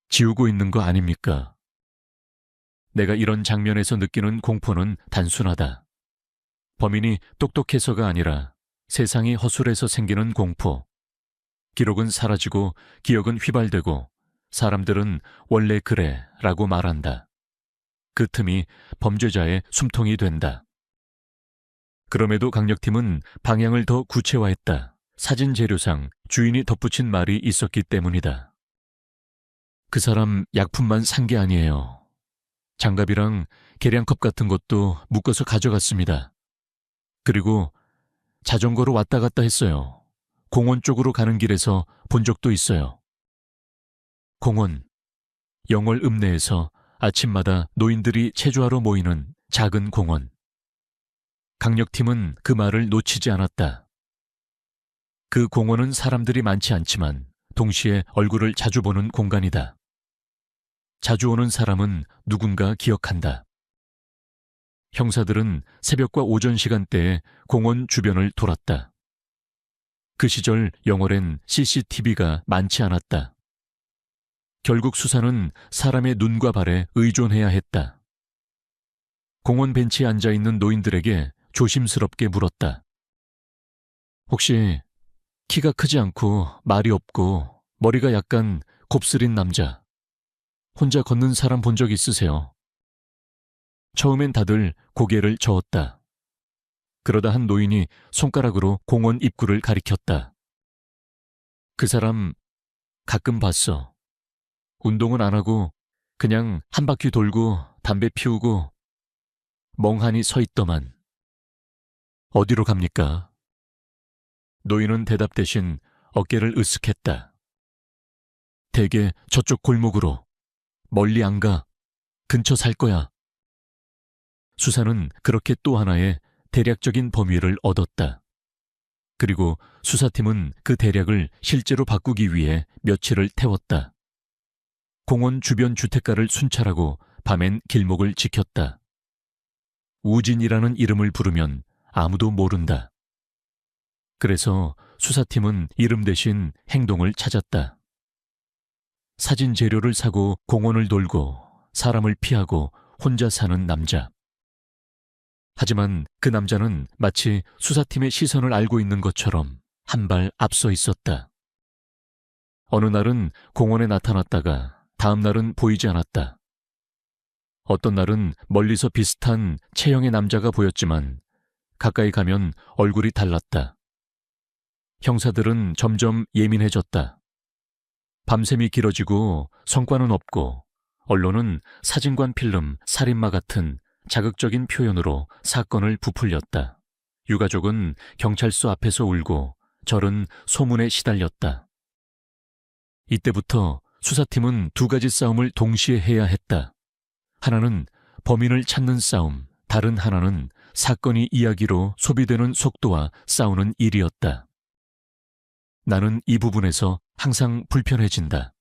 지우고 있는 거 아닙니까? 내가 이런 장면에서 느끼는 공포는 단순하다. 범인이 똑똑해서가 아니라 세상이 허술해서 생기는 공포. 기록은 사라지고 기억은 휘발되고 사람들은 원래 그래 라고 말한다. 그 틈이 범죄자의 숨통이 된다. 그럼에도 강력팀은 방향을 더 구체화했다. 사진 재료상 주인이 덧붙인 말이 있었기 때문이다. 그 사람 약품만 산 게 아니에요. 장갑이랑 계량컵 같은 것도 묶어서 가져갔습니다. 그리고 자전거로 왔다 갔다 했어요. 공원 쪽으로 가는 길에서 본 적도 있어요. 공원, 영월 읍내에서 아침마다 노인들이 체조하러 모이는 작은 공원. 강력팀은 그 말을 놓치지 않았다. 그 공원은 사람들이 많지 않지만 동시에 얼굴을 자주 보는 공간이다. 자주 오는 사람은 누군가 기억한다. 형사들은 새벽과 오전 시간대에 공원 주변을 돌았다. 그 시절 영월엔 CCTV가 많지 않았다. 결국 수사는 사람의 눈과 발에 의존해야 했다. 공원 벤치에 앉아있는 노인들에게 조심스럽게 물었다. 혹시 키가 크지 않고 말이 없고 머리가 약간 곱슬인 남자, 혼자 걷는 사람 본 적 있으세요? 처음엔 다들 고개를 저었다. 그러다 한 노인이 손가락으로 공원 입구를 가리켰다. 그 사람 가끔 봤어. 운동은 안 하고 그냥 한 바퀴 돌고 담배 피우고 멍하니 서 있더만. 어디로 갑니까? 노인은 대답 대신 어깨를 으쓱했다. 대개 저쪽 골목으로. 멀리 안 가. 근처 살 거야. 수사는 그렇게 또 하나의 대략적인 범위를 얻었다. 그리고 수사팀은 그 대략을 실제로 바꾸기 위해 며칠을 태웠다. 공원 주변 주택가를 순찰하고 밤엔 길목을 지켰다. 우진이라는 이름을 부르면 아무도 모른다. 그래서 수사팀은 이름 대신 행동을 찾았다. 사진 재료를 사고 공원을 돌고 사람을 피하고 혼자 사는 남자. 하지만 그 남자는 마치 수사팀의 시선을 알고 있는 것처럼 한 발 앞서 있었다. 어느 날은 공원에 나타났다가 다음 날은 보이지 않았다. 어떤 날은 멀리서 비슷한 체형의 남자가 보였지만 가까이 가면 얼굴이 달랐다. 형사들은 점점 예민해졌다. 밤샘이 길어지고 성과는 없고 언론은 사진관 필름, 살인마 같은 자극적인 표현으로 사건을 부풀렸다. 유가족은 경찰서 앞에서 울고 절은 소문에 시달렸다. 이때부터 수사팀은 두 가지 싸움을 동시에 해야 했다. 하나는 범인을 찾는 싸움, 다른 하나는 사건이 이야기로 소비되는 속도와 싸우는 일이었다. 나는 이 부분에서 항상 불편해진다.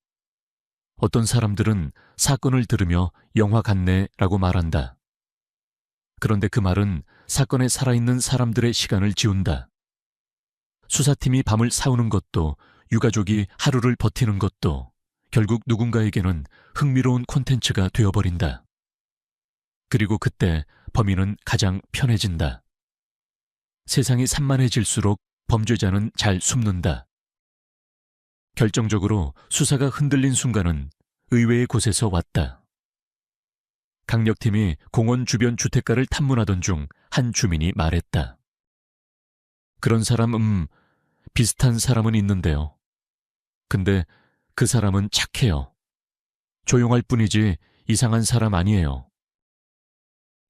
어떤 사람들은 사건을 들으며 영화 같네라고 말한다. 그런데 그 말은 사건에 살아있는 사람들의 시간을 지운다. 수사팀이 밤을 새우는 것도 유가족이 하루를 버티는 것도 결국 누군가에게는 흥미로운 콘텐츠가 되어버린다. 그리고 그때 범인은 가장 편해진다. 세상이 산만해질수록 범죄자는 잘 숨는다. 결정적으로 수사가 흔들린 순간은 의외의 곳에서 왔다. 강력팀이 공원 주변 주택가를 탐문하던 중 한 주민이 말했다. 그런 사람, 비슷한 사람은 있는데요. 근데 그 사람은 착해요. 조용할 뿐이지 이상한 사람 아니에요.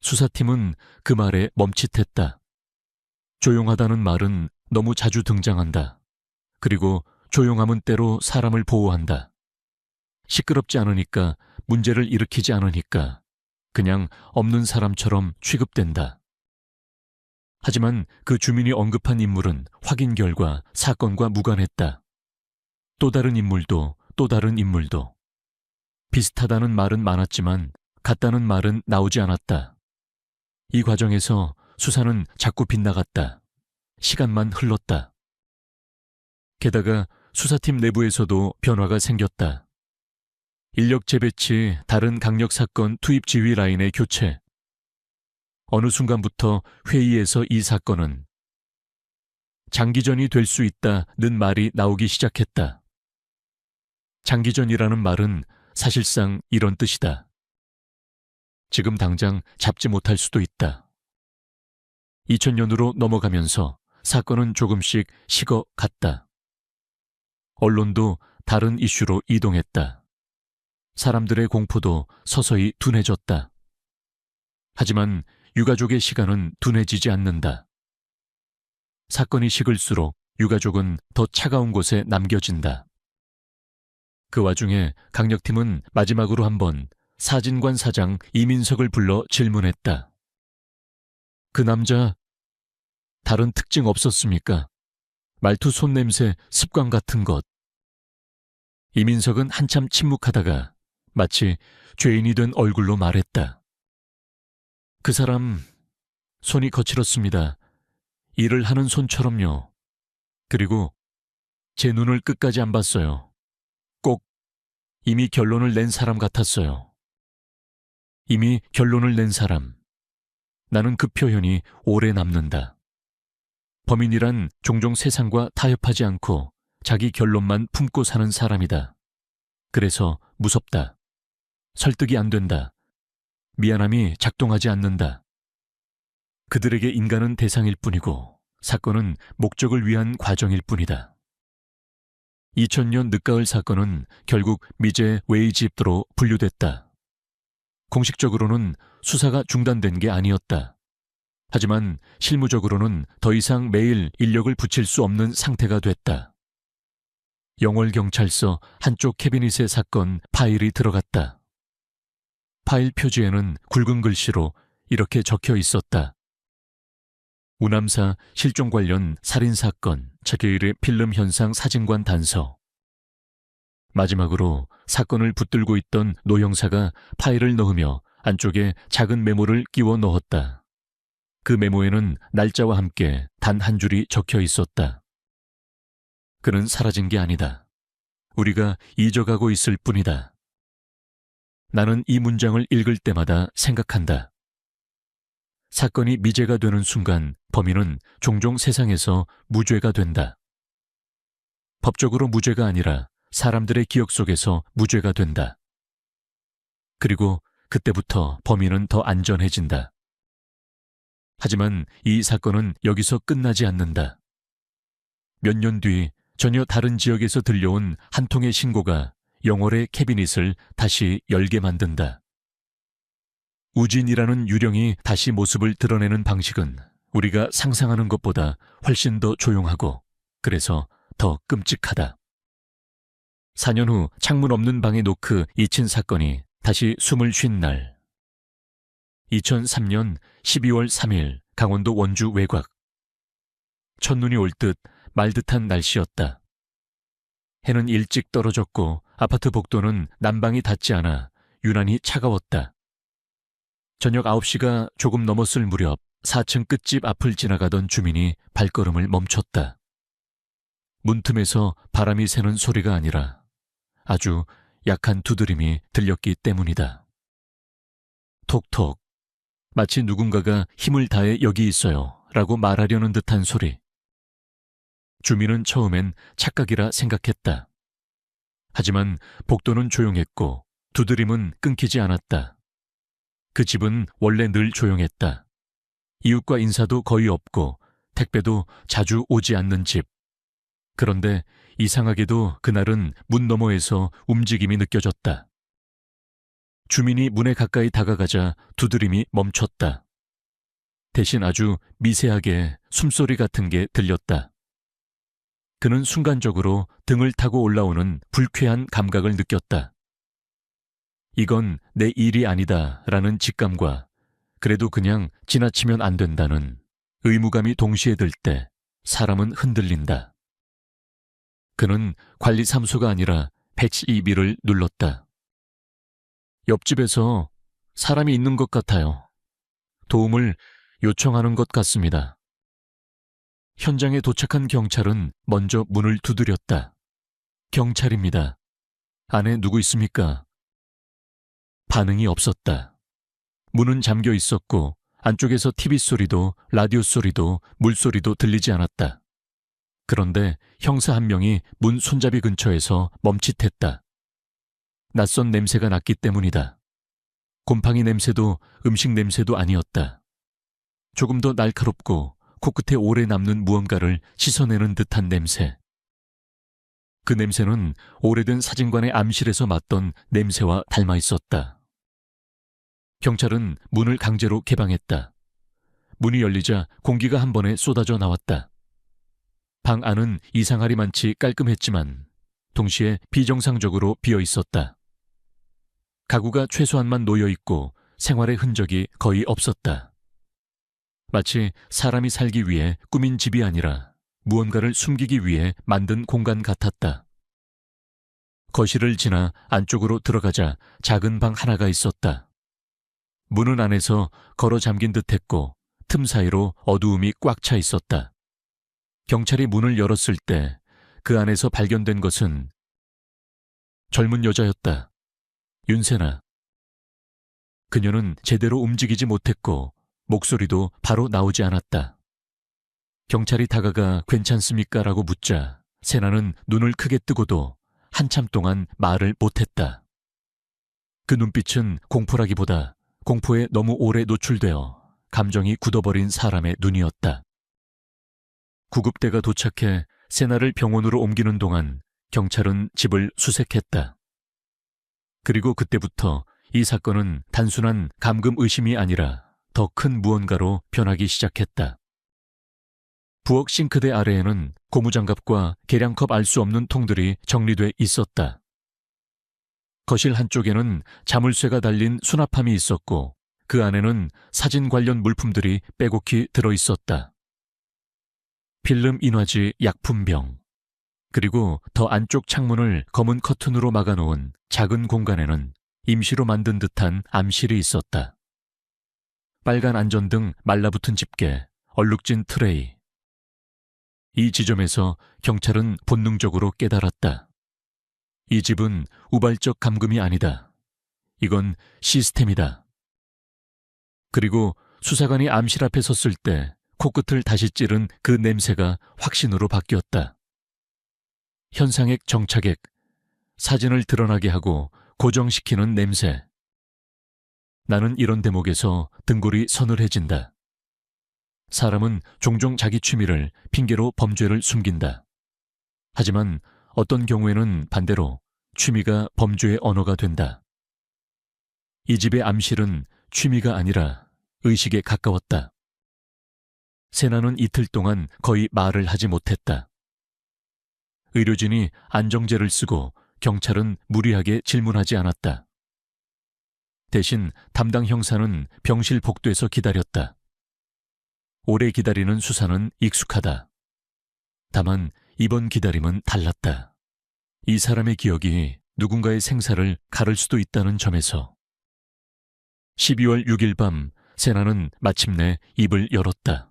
수사팀은 그 말에 멈칫했다. 조용하다는 말은 너무 자주 등장한다. 그리고 조용함은 때로 사람을 보호한다. 시끄럽지 않으니까, 문제를 일으키지 않으니까 그냥 없는 사람처럼 취급된다. 하지만 그 주민이 언급한 인물은 확인 결과 사건과 무관했다. 또 다른 인물도 또 다른 인물도. 비슷하다는 말은 많았지만 같다는 말은 나오지 않았다. 이 과정에서 수사는 자꾸 빗나갔다. 시간만 흘렀다. 게다가 수사팀 내부에서도 변화가 생겼다. 인력 재배치, 다른 강력 사건 투입 지휘 라인의 교체. 어느 순간부터 회의에서 이 사건은 장기전이 될 수 있다는 말이 나오기 시작했다. 장기전이라는 말은 사실상 이런 뜻이다. 지금 당장 잡지 못할 수도 있다. 2000년으로 넘어가면서 사건은 조금씩 식어갔다. 언론도 다른 이슈로 이동했다. 사람들의 공포도 서서히 둔해졌다. 하지만 유가족의 시간은 둔해지지 않는다. 사건이 식을수록 유가족은 더 차가운 곳에 남겨진다. 그 와중에 강력팀은 마지막으로 한번 사진관 사장 이민석을 불러 질문했다. 그 남자 다른 특징 없었습니까? 말투, 손냄새, 습관 같은 것. 이민석은 한참 침묵하다가 마치 죄인이 된 얼굴로 말했다. 그 사람 손이 거칠었습니다. 일을 하는 손처럼요. 그리고 제 눈을 끝까지 안 봤어요. 꼭 이미 결론을 낸 사람 같았어요. 이미 결론을 낸 사람. 나는 그 표현이 오래 남는다. 범인이란 종종 세상과 타협하지 않고 자기 결론만 품고 사는 사람이다. 그래서 무섭다. 설득이 안 된다. 미안함이 작동하지 않는다. 그들에게 인간은 대상일 뿐이고 사건은 목적을 위한 과정일 뿐이다. 2000년 늦가을 사건은 결국 미제 웨이집도로 분류됐다. 공식적으로는 수사가 중단된 게 아니었다. 하지만 실무적으로는 더 이상 매일 인력을 붙일 수 없는 상태가 됐다. 영월경찰서 한쪽 캐비닛에 사건 파일이 들어갔다. 파일 표지에는 굵은 글씨로 이렇게 적혀 있었다. 우남사 실종 관련 살인사건 차기일의 필름 현상 사진관 단서. 마지막으로 사건을 붙들고 있던 노 형사가 파일을 넣으며 안쪽에 작은 메모를 끼워 넣었다. 그 메모에는 날짜와 함께 단 한 줄이 적혀 있었다. 그는 사라진 게 아니다. 우리가 잊어가고 있을 뿐이다. 나는 이 문장을 읽을 때마다 생각한다. 사건이 미제가 되는 순간 범인은 종종 세상에서 무죄가 된다. 법적으로 무죄가 아니라 사람들의 기억 속에서 무죄가 된다. 그리고 그때부터 범인은 더 안전해진다. 하지만 이 사건은 여기서 끝나지 않는다. 몇 년 뒤 전혀 다른 지역에서 들려온 한 통의 신고가 영월의 캐비닛을 다시 열게 만든다. 우진이라는 유령이 다시 모습을 드러내는 방식은 우리가 상상하는 것보다 훨씬 더 조용하고 그래서 더 끔찍하다. 4년 후 창문 없는 방의 노크 2층 사건이 다시 숨을 쉰 날. 2003년 12월 3일 강원도 원주 외곽. 첫눈이 올 듯 말 듯한 날씨였다. 해는 일찍 떨어졌고 아파트 복도는 난방이 닿지 않아 유난히 차가웠다. 저녁 9시가 조금 넘었을 무렵 4층 끝집 앞을 지나가던 주민이 발걸음을 멈췄다. 문틈에서 바람이 새는 소리가 아니라 아주 약한 두드림이 들렸기 때문이다. 톡톡. 마치 누군가가 힘을 다해 여기 있어요 라고 말하려는 듯한 소리. 주민은 처음엔 착각이라 생각했다. 하지만 복도는 조용했고 두드림은 끊기지 않았다. 그 집은 원래 늘 조용했다. 이웃과 인사도 거의 없고 택배도 자주 오지 않는 집. 그런데 이상하게도 그날은 문 너머에서 움직임이 느껴졌다. 주민이 문에 가까이 다가가자 두드림이 멈췄다. 대신 아주 미세하게 숨소리 같은 게 들렸다. 그는 순간적으로 등을 타고 올라오는 불쾌한 감각을 느꼈다. 이건 내 일이 아니다 라는 직감과 그래도 그냥 지나치면 안 된다는 의무감이 동시에 들 때 사람은 흔들린다. 그는 관리사무소가 아니라 112를 눌렀다. 옆집에서 사람이 있는 것 같아요. 도움을 요청하는 것 같습니다. 현장에 도착한 경찰은 먼저 문을 두드렸다. 경찰입니다. 안에 누구 있습니까? 반응이 없었다. 문은 잠겨 있었고 안쪽에서 TV 소리도 라디오 소리도 물소리도 들리지 않았다. 그런데 형사 한 명이 문 손잡이 근처에서 멈칫했다. 낯선 냄새가 났기 때문이다. 곰팡이 냄새도 음식 냄새도 아니었다. 조금 더 날카롭고 코끝에 오래 남는 무언가를 씻어내는 듯한 냄새. 그 냄새는 오래된 사진관의 암실에서 맡던 냄새와 닮아 있었다. 경찰은 문을 강제로 개방했다. 문이 열리자 공기가 한 번에 쏟아져 나왔다. 방 안은 이상하리만치 깔끔했지만 동시에 비정상적으로 비어 있었다. 가구가 최소한만 놓여 있고 생활의 흔적이 거의 없었다. 마치 사람이 살기 위해 꾸민 집이 아니라 무언가를 숨기기 위해 만든 공간 같았다. 거실을 지나 안쪽으로 들어가자 작은 방 하나가 있었다. 문은 안에서 걸어 잠긴 듯했고 틈 사이로 어두움이 꽉 차 있었다. 경찰이 문을 열었을 때 그 안에서 발견된 것은 젊은 여자였다. 윤세나. 그녀는 제대로 움직이지 못했고 목소리도 바로 나오지 않았다. 경찰이 다가가 괜찮습니까? 라고 묻자 세나는 눈을 크게 뜨고도 한참 동안 말을 못했다. 그 눈빛은 공포라기보다 공포에 너무 오래 노출되어 감정이 굳어버린 사람의 눈이었다. 구급대가 도착해 세나를 병원으로 옮기는 동안 경찰은 집을 수색했다. 그리고 그때부터 이 사건은 단순한 감금 의심이 아니라 더 큰 무언가로 변하기 시작했다. 부엌 싱크대 아래에는 고무장갑과 계량컵 알 수 없는 통들이 정리돼 있었다. 거실 한쪽에는 자물쇠가 달린 수납함이 있었고 그 안에는 사진 관련 물품들이 빼곡히 들어있었다. 필름 인화지 약품병, 그리고 더 안쪽 창문을 검은 커튼으로 막아놓은 작은 공간에는 임시로 만든 듯한 암실이 있었다. 빨간 안전등 말라붙은 집게, 얼룩진 트레이. 이 지점에서 경찰은 본능적으로 깨달았다. 이 집은 우발적 감금이 아니다. 이건 시스템이다. 그리고 수사관이 암실 앞에 섰을 때 코끝을 다시 찌른 그 냄새가 확신으로 바뀌었다. 현상액 정착액, 사진을 드러나게 하고 고정시키는 냄새. 나는 이런 대목에서 등골이 서늘해진다. 사람은 종종 자기 취미를 핑계로 범죄를 숨긴다. 하지만 어떤 경우에는 반대로 취미가 범죄의 언어가 된다. 이 집의 암실은 취미가 아니라 의식에 가까웠다. 세나는 이틀 동안 거의 말을 하지 못했다. 의료진이 안정제를 쓰고 경찰은 무리하게 질문하지 않았다. 대신 담당 형사는 병실 복도에서 기다렸다. 오래 기다리는 수사는 익숙하다. 다만 이번 기다림은 달랐다. 이 사람의 기억이 누군가의 생사를 가를 수도 있다는 점에서. 12월 6일 밤 세나는 마침내 입을 열었다.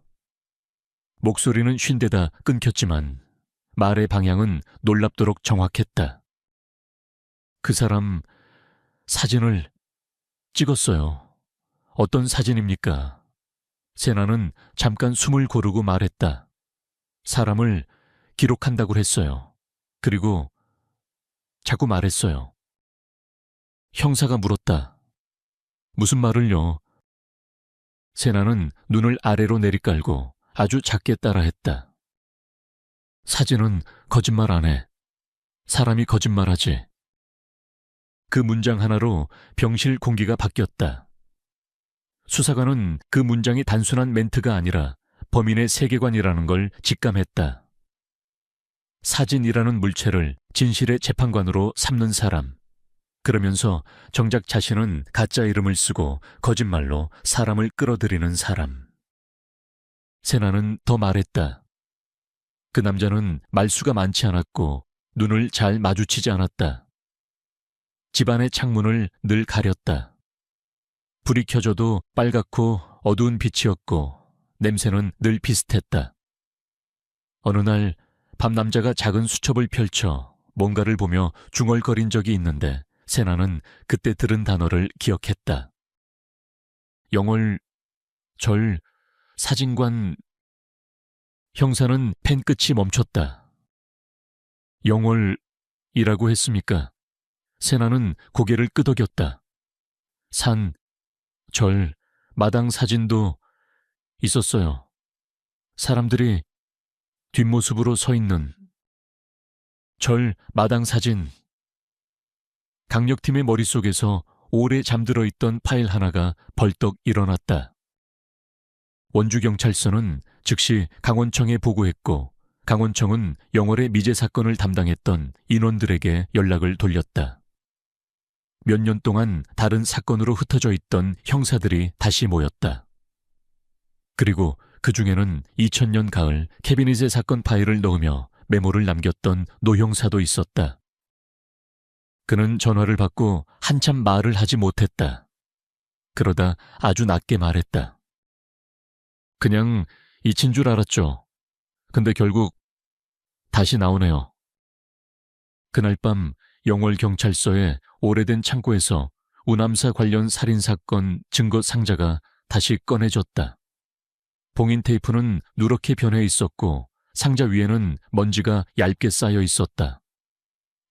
목소리는 쉰데다 끊겼지만 말의 방향은 놀랍도록 정확했다. 그 사람 사진을 찍었어요. 어떤 사진입니까? 세나는 잠깐 숨을 고르고 말했다. 사람을 기록한다고 했어요. 그리고 자꾸 말했어요. 형사가 물었다. 무슨 말을요? 세나는 눈을 아래로 내리깔고 아주 작게 따라했다. 사진은 거짓말 안 해. 사람이 거짓말하지. 그 문장 하나로 병실 공기가 바뀌었다. 수사관은 그 문장이 단순한 멘트가 아니라 범인의 세계관이라는 걸 직감했다. 사진이라는 물체를 진실의 재판관으로 삼는 사람. 그러면서 정작 자신은 가짜 이름을 쓰고 거짓말로 사람을 끌어들이는 사람. 세나는 더 말했다. 그 남자는 말수가 많지 않았고 눈을 잘 마주치지 않았다. 집안의 창문을 늘 가렸다. 불이 켜져도 빨갛고 어두운 빛이었고 냄새는 늘 비슷했다. 어느 날 밤 남자가 작은 수첩을 펼쳐 뭔가를 보며 중얼거린 적이 있는데 세나는 그때 들은 단어를 기억했다. 영월, 절, 사진관. 형사는 펜 끝이 멈췄다. 영월이라고 했습니까? 세나는 고개를 끄덕였다. 산, 절, 마당 사진도 있었어요. 사람들이 뒷모습으로 서 있는 절, 마당 사진. 강력팀의 머릿속에서 오래 잠들어 있던 파일 하나가 벌떡 일어났다. 원주경찰서는 즉시 강원청에 보고했고 강원청은 영월의 미제 사건을 담당했던 인원들에게 연락을 돌렸다. 몇 년 동안 다른 사건으로 흩어져 있던 형사들이 다시 모였다. 그리고 그 중에는 2000년 가을 캐비닛의 사건 파일을 넣으며 메모를 남겼던 노 형사도 있었다. 그는 전화를 받고 한참 말을 하지 못했다. 그러다 아주 낮게 말했다. 그냥 잊힌 줄 알았죠. 근데 결국 다시 나오네요. 그날 밤 영월경찰서의 오래된 창고에서 우남사 관련 살인사건 증거 상자가 다시 꺼내졌다. 봉인 테이프는 누렇게 변해 있었고 상자 위에는 먼지가 얇게 쌓여 있었다.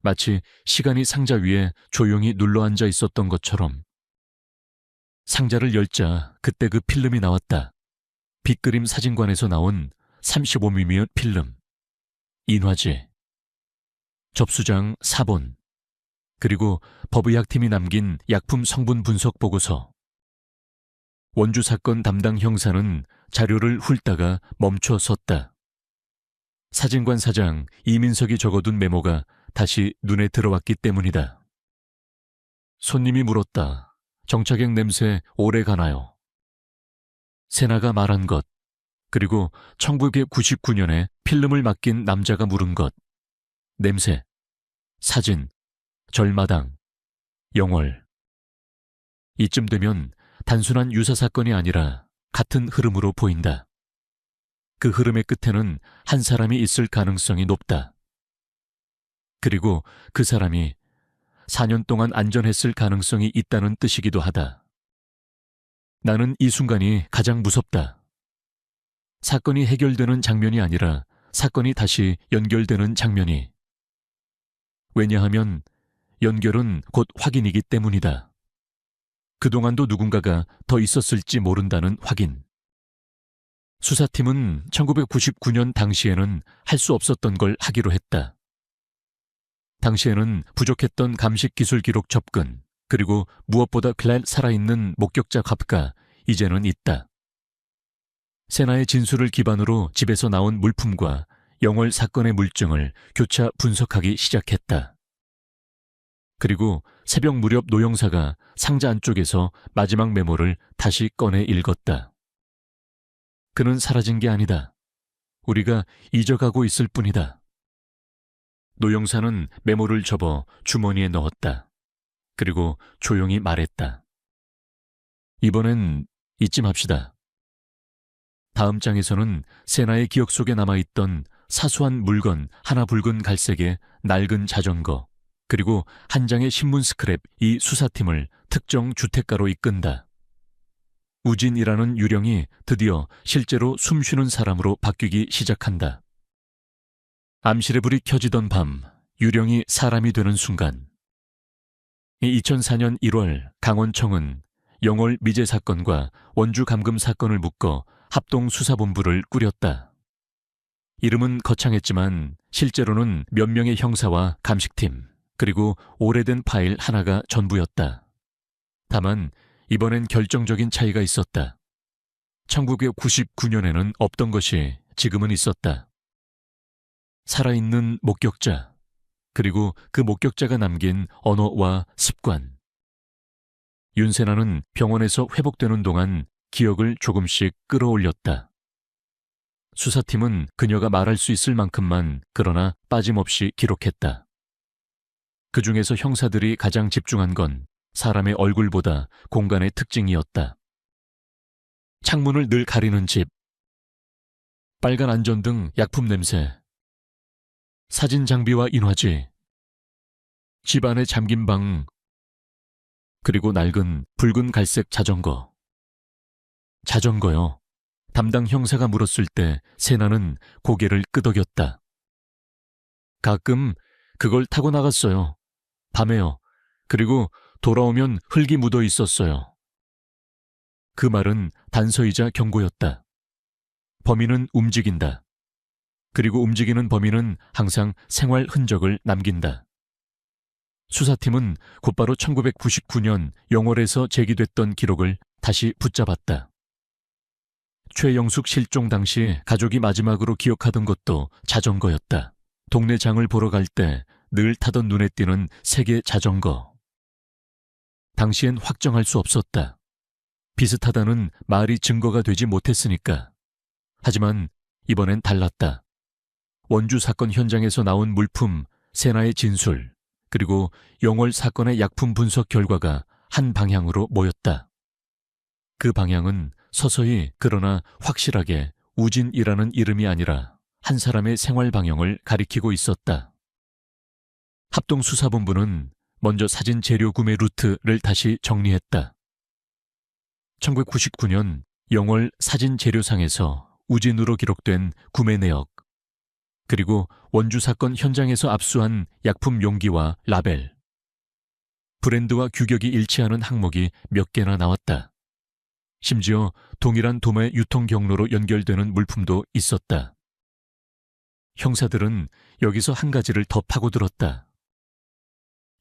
마치 시간이 상자 위에 조용히 눌러앉아 있었던 것처럼. 상자를 열자 그때 그 필름이 나왔다. 빅그림 사진관에서 나온 35mm 필름, 인화제, 접수장 4본, 그리고 법의학팀이 남긴 약품 성분 분석 보고서. 원주 사건 담당 형사는 자료를 훑다가 멈춰 섰다. 사진관 사장 이민석이 적어둔 메모가 다시 눈에 들어왔기 때문이다. 손님이 물었다. 정착액 냄새 오래 가나요? 세나가 말한 것, 그리고 1999년에 필름을 맡긴 남자가 물은 것, 냄새, 사진, 절마당, 영월. 이쯤 되면 단순한 유사사건이 아니라 같은 흐름으로 보인다. 그 흐름의 끝에는 한 사람이 있을 가능성이 높다. 그리고 그 사람이 4년 동안 안전했을 가능성이 있다는 뜻이기도 하다. 나는 이 순간이 가장 무섭다. 사건이 해결되는 장면이 아니라 사건이 다시 연결되는 장면이. 왜냐하면 연결은 곧 확인이기 때문이다. 그동안도 누군가가 더 있었을지 모른다는 확인. 수사팀은 1999년 당시에는 할 수 없었던 걸 하기로 했다. 당시에는 부족했던 감식 기술 기록 접근, 그리고 무엇보다 클랜 살아있는 목격자 갑과 이제는 있다. 세나의 진술을 기반으로 집에서 나온 물품과 영월 사건의 물증을 교차 분석하기 시작했다. 그리고 새벽 무렵 노 형사가 상자 안쪽에서 마지막 메모를 다시 꺼내 읽었다. 그는 사라진 게 아니다. 우리가 잊어가고 있을 뿐이다. 노 형사는 메모를 접어 주머니에 넣었다. 그리고 조용히 말했다. 이번엔 잊지 맙시다. 다음 장에서는 세나의 기억 속에 남아있던 사소한 물건 하나 붉은 갈색의 낡은 자전거, 그리고 한 장의 신문 스크랩 이 수사팀을 특정 주택가로 이끈다. 우진이라는 유령이 드디어 실제로 숨쉬는 사람으로 바뀌기 시작한다. 암실의 불이 켜지던 밤, 유령이 사람이 되는 순간. 2004년 1월 강원청은 영월 미제 사건과 원주 감금 사건을 묶어 합동수사본부를 꾸렸다. 이름은 거창했지만 실제로는 몇 명의 형사와 감식팀, 그리고 오래된 파일 하나가 전부였다. 다만 이번엔 결정적인 차이가 있었다. 1999년에는 없던 것이 지금은 있었다. 살아있는 목격자, 그리고 그 목격자가 남긴 언어와 습관. 윤세나는 병원에서 회복되는 동안 기억을 조금씩 끌어올렸다. 수사팀은 그녀가 말할 수 있을 만큼만 그러나 빠짐없이 기록했다. 그 중에서 형사들이 가장 집중한 건 사람의 얼굴보다 공간의 특징이었다. 창문을 늘 가리는 집, 빨간 안전등 약품 냄새, 사진 장비와 인화지, 집 안에 잠긴 방, 그리고 낡은 붉은 갈색 자전거. 자전거요. 담당 형사가 물었을 때 세나는 고개를 끄덕였다. 가끔 그걸 타고 나갔어요. 밤에요. 그리고 돌아오면 흙이 묻어 있었어요. 그 말은 단서이자 경고였다. 범인은 움직인다. 그리고 움직이는 범인은 항상 생활 흔적을 남긴다. 수사팀은 곧바로 1999년 영월에서 제기됐던 기록을 다시 붙잡았다. 최영숙 실종 당시 가족이 마지막으로 기억하던 것도 자전거였다. 동네 장을 보러 갈 때 늘 타던 눈에 띄는 세 개 자전거. 당시엔 확정할 수 없었다. 비슷하다는 말이 증거가 되지 못했으니까. 하지만 이번엔 달랐다. 원주 사건 현장에서 나온 물품, 세나의 진술, 그리고 영월 사건의 약품 분석 결과가 한 방향으로 모였다. 그 방향은 서서히 그러나 확실하게 우진이라는 이름이 아니라 한 사람의 생활 방향을 가리키고 있었다. 합동수사본부는 먼저 사진 재료 구매 루트를 다시 정리했다. 1999년 영월 사진 재료상에서 우진으로 기록된 구매 내역, 그리고 원주 사건 현장에서 압수한 약품 용기와 라벨, 브랜드와 규격이 일치하는 항목이 몇 개나 나왔다. 심지어 동일한 도매 유통 경로로 연결되는 물품도 있었다. 형사들은 여기서 한 가지를 더 파고들었다.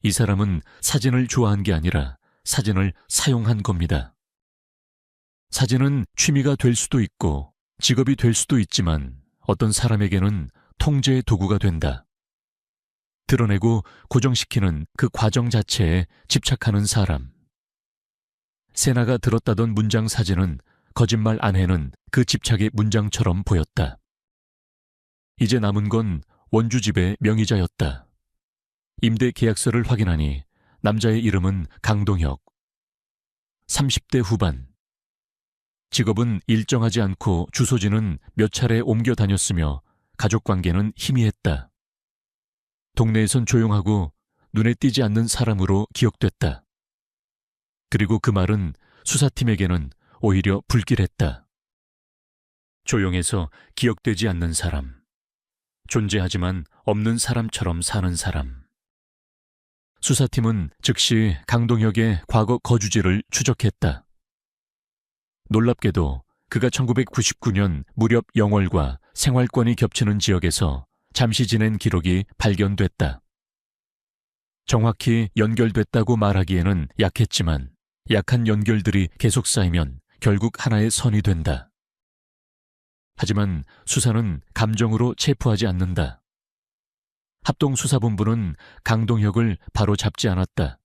이 사람은 사진을 좋아한 게 아니라 사진을 사용한 겁니다. 사진은 취미가 될 수도 있고 직업이 될 수도 있지만 어떤 사람에게는 통제의 도구가 된다. 드러내고 고정시키는 그 과정 자체에 집착하는 사람. 세나가 들었다던 문장 사진은 거짓말 안 해는 그 집착의 문장처럼 보였다. 이제 남은 건 원주집의 명의자였다. 임대 계약서를 확인하니 남자의 이름은 강동혁. 30대 후반. 직업은 일정하지 않고 주소지는 몇 차례 옮겨 다녔으며 가족관계는 희미했다. 동네에선 조용하고 눈에 띄지 않는 사람으로 기억됐다. 그리고 그 말은 수사팀에게는 오히려 불길했다. 조용해서 기억되지 않는 사람. 존재하지만 없는 사람처럼 사는 사람. 수사팀은 즉시 강동혁의 과거 거주지를 추적했다. 놀랍게도 그가 1999년 무렵 영월과 생활권이 겹치는 지역에서 잠시 지낸 기록이 발견됐다. 정확히 연결됐다고 말하기에는 약했지만 약한 연결들이 계속 쌓이면 결국 하나의 선이 된다. 하지만 수사는 감정으로 체포하지 않는다. 합동수사본부는 강동혁을 바로 잡지 않았다.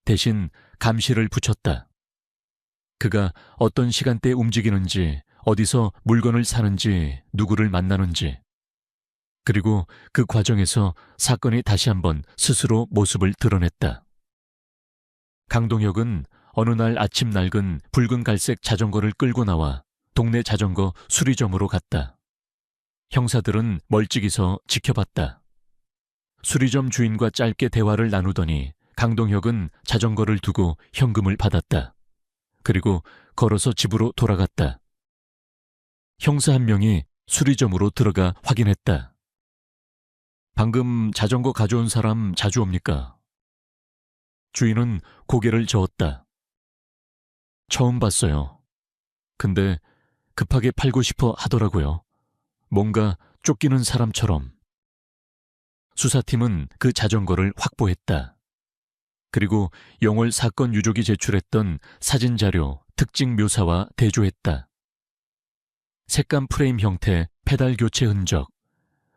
대신 감시를 붙였다. 그가 어떤 시간대에 움직이는지, 어디서 물건을 사는지, 누구를 만나는지, 그리고 그 과정에서 사건이 다시 한번 스스로 모습을 드러냈다. 강동혁은 어느 날 아침 낡은 붉은 갈색 자전거를 끌고 나와 동네 자전거 수리점으로 갔다. 형사들은 멀찍이서 지켜봤다. 수리점 주인과 짧게 대화를 나누더니 강동혁은 자전거를 두고 현금을 받았다. 그리고 걸어서 집으로 돌아갔다. 형사 한 명이 수리점으로 들어가 확인했다. 방금 자전거 가져온 사람 자주 옵니까? 주인은 고개를 저었다. 처음 봤어요. 근데 급하게 팔고 싶어 하더라고요. 뭔가 쫓기는 사람처럼. 수사팀은 그 자전거를 확보했다. 그리고 영월 사건 유족이 제출했던 사진자료, 특징 묘사와 대조했다. 색감 프레임 형태, 페달 교체 흔적,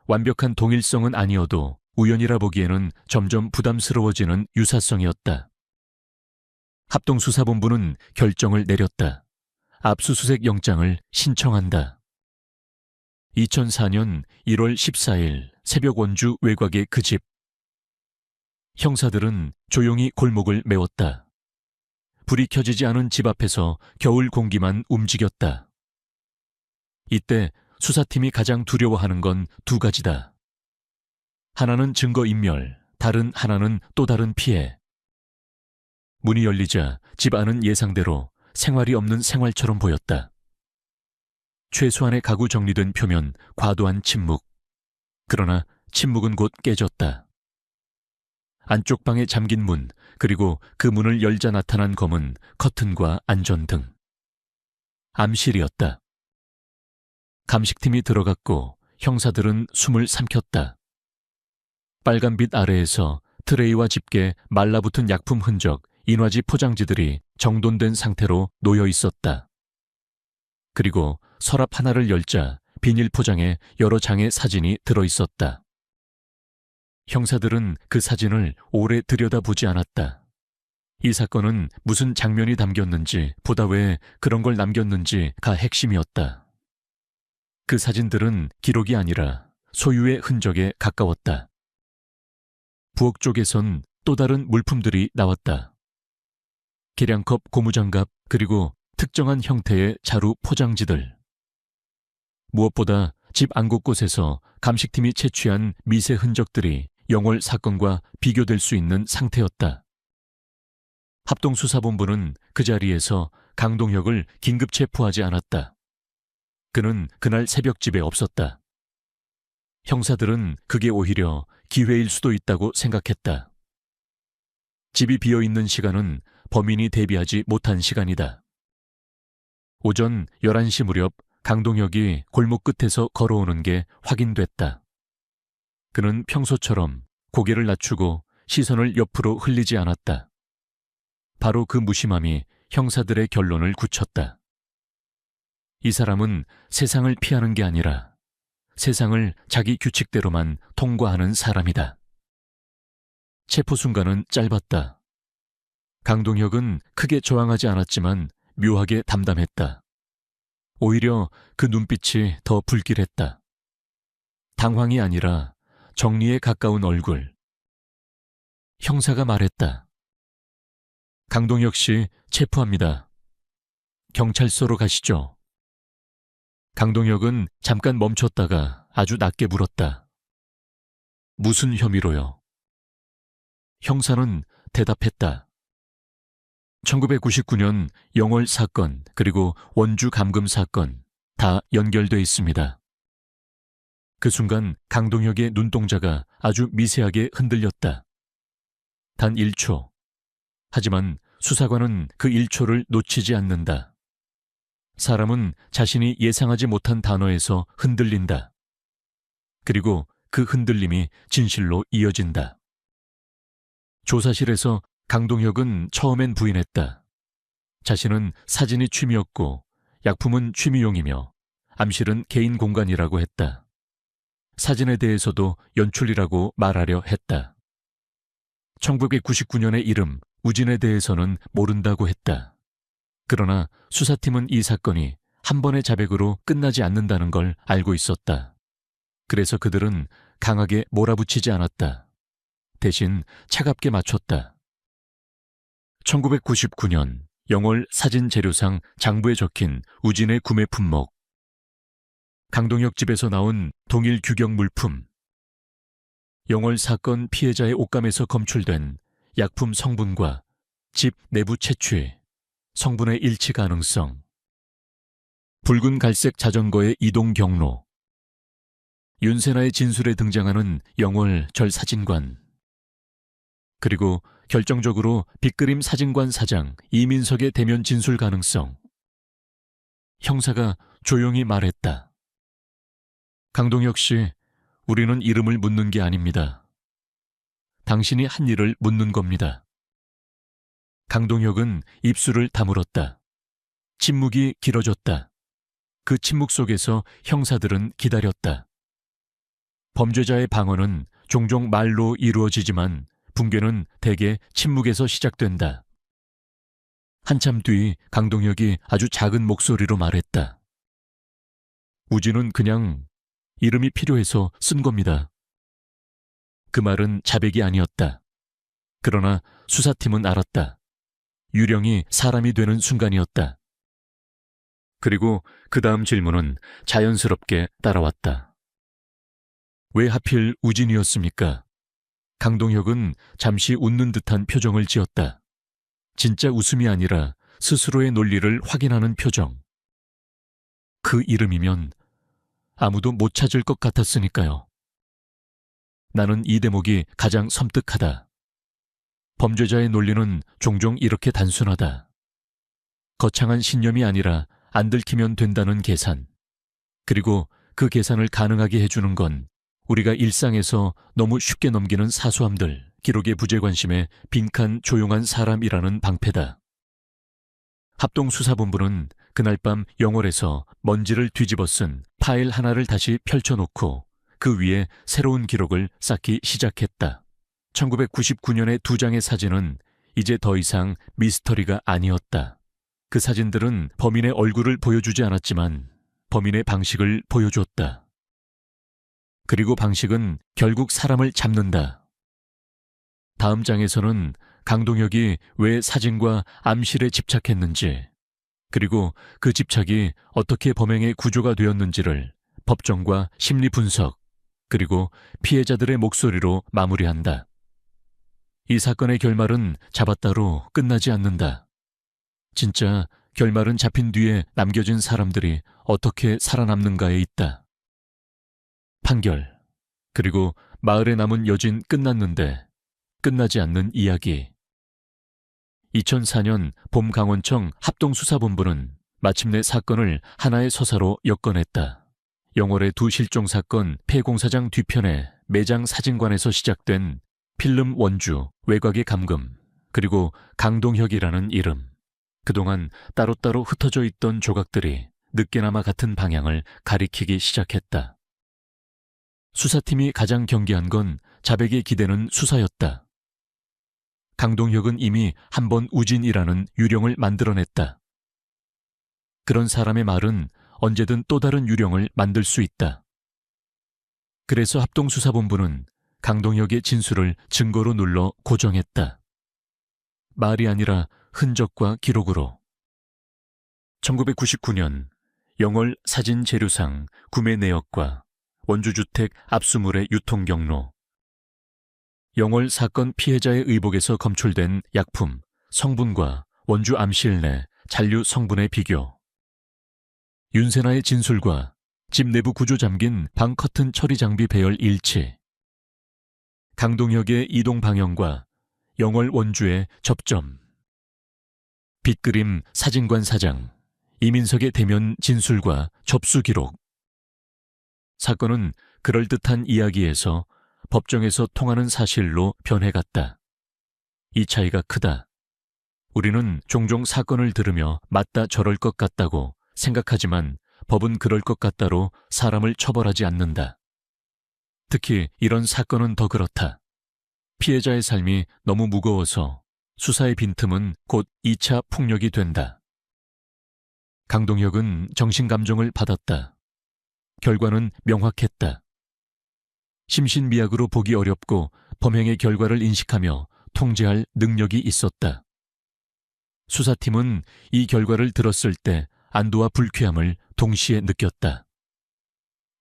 완벽한 동일성은 아니어도 우연이라 보기에는 점점 부담스러워지는 유사성이었다. 합동수사본부는 결정을 내렸다. 압수수색 영장을 신청한다. 2004년 1월 14일 새벽 원주 외곽의 그 집. 형사들은 조용히 골목을 메웠다. 불이 켜지지 않은 집 앞에서 겨울 공기만 움직였다. 이때 수사팀이 가장 두려워하는 건 두 가지다. 하나는 증거인멸, 다른 하나는 또 다른 피해. 문이 열리자 집 안은 예상대로 생활이 없는 생활처럼 보였다. 최소한의 가구 정리된 표면, 과도한 침묵. 그러나 침묵은 곧 깨졌다. 안쪽 방에 잠긴 문, 그리고 그 문을 열자 나타난 검은 커튼과 안전등. 암실이었다. 감식팀이 들어갔고 형사들은 숨을 삼켰다. 빨간빛 아래에서 트레이와 집게, 말라붙은 약품 흔적, 인화지 포장지들이 정돈된 상태로 놓여 있었다. 그리고 서랍 하나를 열자 비닐 포장에 여러 장의 사진이 들어 있었다. 형사들은 그 사진을 오래 들여다보지 않았다. 이 사건은 무슨 장면이 담겼는지, 보다 왜 그런 걸 남겼는지가 핵심이었다. 그 사진들은 기록이 아니라 소유의 흔적에 가까웠다. 부엌 쪽에선 또 다른 물품들이 나왔다. 계량컵 고무장갑, 그리고 특정한 형태의 자루 포장지들. 무엇보다 집 안 곳곳에서 감식팀이 채취한 미세 흔적들이 영월 사건과 비교될 수 있는 상태였다. 합동수사본부는 그 자리에서 강동혁을 긴급 체포하지 않았다. 그는 그날 새벽 집에 없었다. 형사들은 그게 오히려 기회일 수도 있다고 생각했다. 집이 비어있는 시간은 범인이 대비하지 못한 시간이다. 오전 11시 무렵 강동혁이 골목 끝에서 걸어오는 게 확인됐다. 그는 평소처럼 고개를 낮추고 시선을 옆으로 흘리지 않았다. 바로 그 무심함이 형사들의 결론을 굳혔다. 이 사람은 세상을 피하는 게 아니라 세상을 자기 규칙대로만 통과하는 사람이다. 체포 순간은 짧았다. 강동혁은 크게 저항하지 않았지만 묘하게 담담했다. 오히려 그 눈빛이 더 불길했다. 당황이 아니라 정리에 가까운 얼굴. 형사가 말했다. 강동혁 씨 체포합니다. 경찰서로 가시죠. 강동혁은 잠깐 멈췄다가 아주 낮게 물었다. 무슨 혐의로요? 형사는 대답했다. 1999년 영월 사건 그리고 원주 감금 사건 다 연결돼 있습니다. 그 순간 강동혁의 눈동자가 아주 미세하게 흔들렸다. 단 1초. 하지만 수사관은 그 1초를 놓치지 않는다. 사람은 자신이 예상하지 못한 단어에서 흔들린다. 그리고 그 흔들림이 진실로 이어진다. 조사실에서 강동혁은 처음엔 부인했다. 자신은 사진이 취미였고 약품은 취미용이며 암실은 개인 공간이라고 했다. 사진에 대해서도 연출이라고 말하려 했다. 1999년의 이름 우진에 대해서는 모른다고 했다. 그러나 수사팀은 이 사건이 한 번의 자백으로 끝나지 않는다는 걸 알고 있었다. 그래서 그들은 강하게 몰아붙이지 않았다. 대신 차갑게 맞췄다. 1999년 영월 사진재료상 장부에 적힌 우진의 구매 품목. 강동혁 집에서 나온 동일 규격 물품. 영월 사건 피해자의 옷감에서 검출된 약품 성분과 집 내부 채취, 성분의 일치 가능성. 붉은 갈색 자전거의 이동 경로. 윤세나의 진술에 등장하는 영월 절 사진관. 그리고 결정적으로 빅그림 사진관 사장 이민석의 대면 진술 가능성. 형사가 조용히 말했다. 강동혁 씨, 우리는 이름을 묻는 게 아닙니다. 당신이 한 일을 묻는 겁니다. 강동혁은 입술을 다물었다. 침묵이 길어졌다. 그 침묵 속에서 형사들은 기다렸다. 범죄자의 방어는 종종 말로 이루어지지만 붕괴는 대개 침묵에서 시작된다. 한참 뒤 강동혁이 아주 작은 목소리로 말했다. 우진은 그냥 이름이 필요해서 쓴 겁니다. 그 말은 자백이 아니었다. 그러나 수사팀은 알았다. 유령이 사람이 되는 순간이었다. 그리고 그 다음 질문은 자연스럽게 따라왔다. 왜 하필 우진이었습니까? 강동혁은 잠시 웃는 듯한 표정을 지었다. 진짜 웃음이 아니라 스스로의 논리를 확인하는 표정. 그 이름이면 아무도 못 찾을 것 같았으니까요. 나는 이 대목이 가장 섬뜩하다. 범죄자의 논리는 종종 이렇게 단순하다. 거창한 신념이 아니라 안 들키면 된다는 계산. 그리고 그 계산을 가능하게 해주는 건 우리가 일상에서 너무 쉽게 넘기는 사소함들, 기록의 부재관심에 빈칸 조용한 사람이라는 방패다. 합동수사본부는 그날 밤 영월에서 먼지를 뒤집어 쓴 파일 하나를 다시 펼쳐놓고 그 위에 새로운 기록을 쌓기 시작했다. 1999년의 2장의 사진은 이제 더 이상 미스터리가 아니었다. 그 사진들은 범인의 얼굴을 보여주지 않았지만 범인의 방식을 보여주었다. 그리고 방식은 결국 사람을 잡는다. 다음 장에서는 강동혁이 왜 사진과 암실에 집착했는지, 그리고 그 집착이 어떻게 범행의 구조가 되었는지를 법정과 심리 분석, 그리고 피해자들의 목소리로 마무리한다. 이 사건의 결말은 잡았다로 끝나지 않는다. 진짜 결말은 잡힌 뒤에 남겨진 사람들이 어떻게 살아남는가에 있다. 판결, 그리고 마을에 남은 여진 끝났는데 끝나지 않는 이야기. 2004년 봄강원청 합동수사본부는 마침내 사건을 하나의 서사로 엮어냈다. 영월의 두 실종 사건 폐공사장 뒤편에 매장 사진관에서 시작된 필름 원주, 외곽의 감금, 그리고 강동혁이라는 이름. 그동안 따로따로 흩어져 있던 조각들이 늦게나마 같은 방향을 가리키기 시작했다. 수사팀이 가장 경계한 건 자백에 기대는 수사였다. 강동혁은 이미 한 번 우진이라는 유령을 만들어냈다. 그런 사람의 말은 언제든 또 다른 유령을 만들 수 있다. 그래서 합동수사본부는 강동혁의 진술을 증거로 눌러 고정했다. 말이 아니라 흔적과 기록으로. 1999년 영월 사진재료상 구매 내역과 원주주택 압수물의 유통 경로, 영월 사건 피해자의 의복에서 검출된 약품, 성분과 원주 암실 내 잔류 성분의 비교, 윤세나의 진술과 집 내부 구조 잠긴 방 커튼 처리 장비 배열 일치, 강동혁의 이동 방향과 영월 원주의 접점, 빗그림 사진관 사장, 이민석의 대면 진술과 접수 기록. 사건은 그럴듯한 이야기에서 법정에서 통하는 사실로 변해갔다. 이 차이가 크다. 우리는 종종 사건을 들으며 맞다 저럴 것 같다고 생각하지만 법은 그럴 것 같다로 사람을 처벌하지 않는다. 특히 이런 사건은 더 그렇다. 피해자의 삶이 너무 무거워서 수사의 빈틈은 곧 2차 폭력이 된다. 강동혁은 정신감정을 받았다. 결과는 명확했다. 심신미약으로 보기 어렵고 범행의 결과를 인식하며 통제할 능력이 있었다. 수사팀은 이 결과를 들었을 때 안도와 불쾌함을 동시에 느꼈다.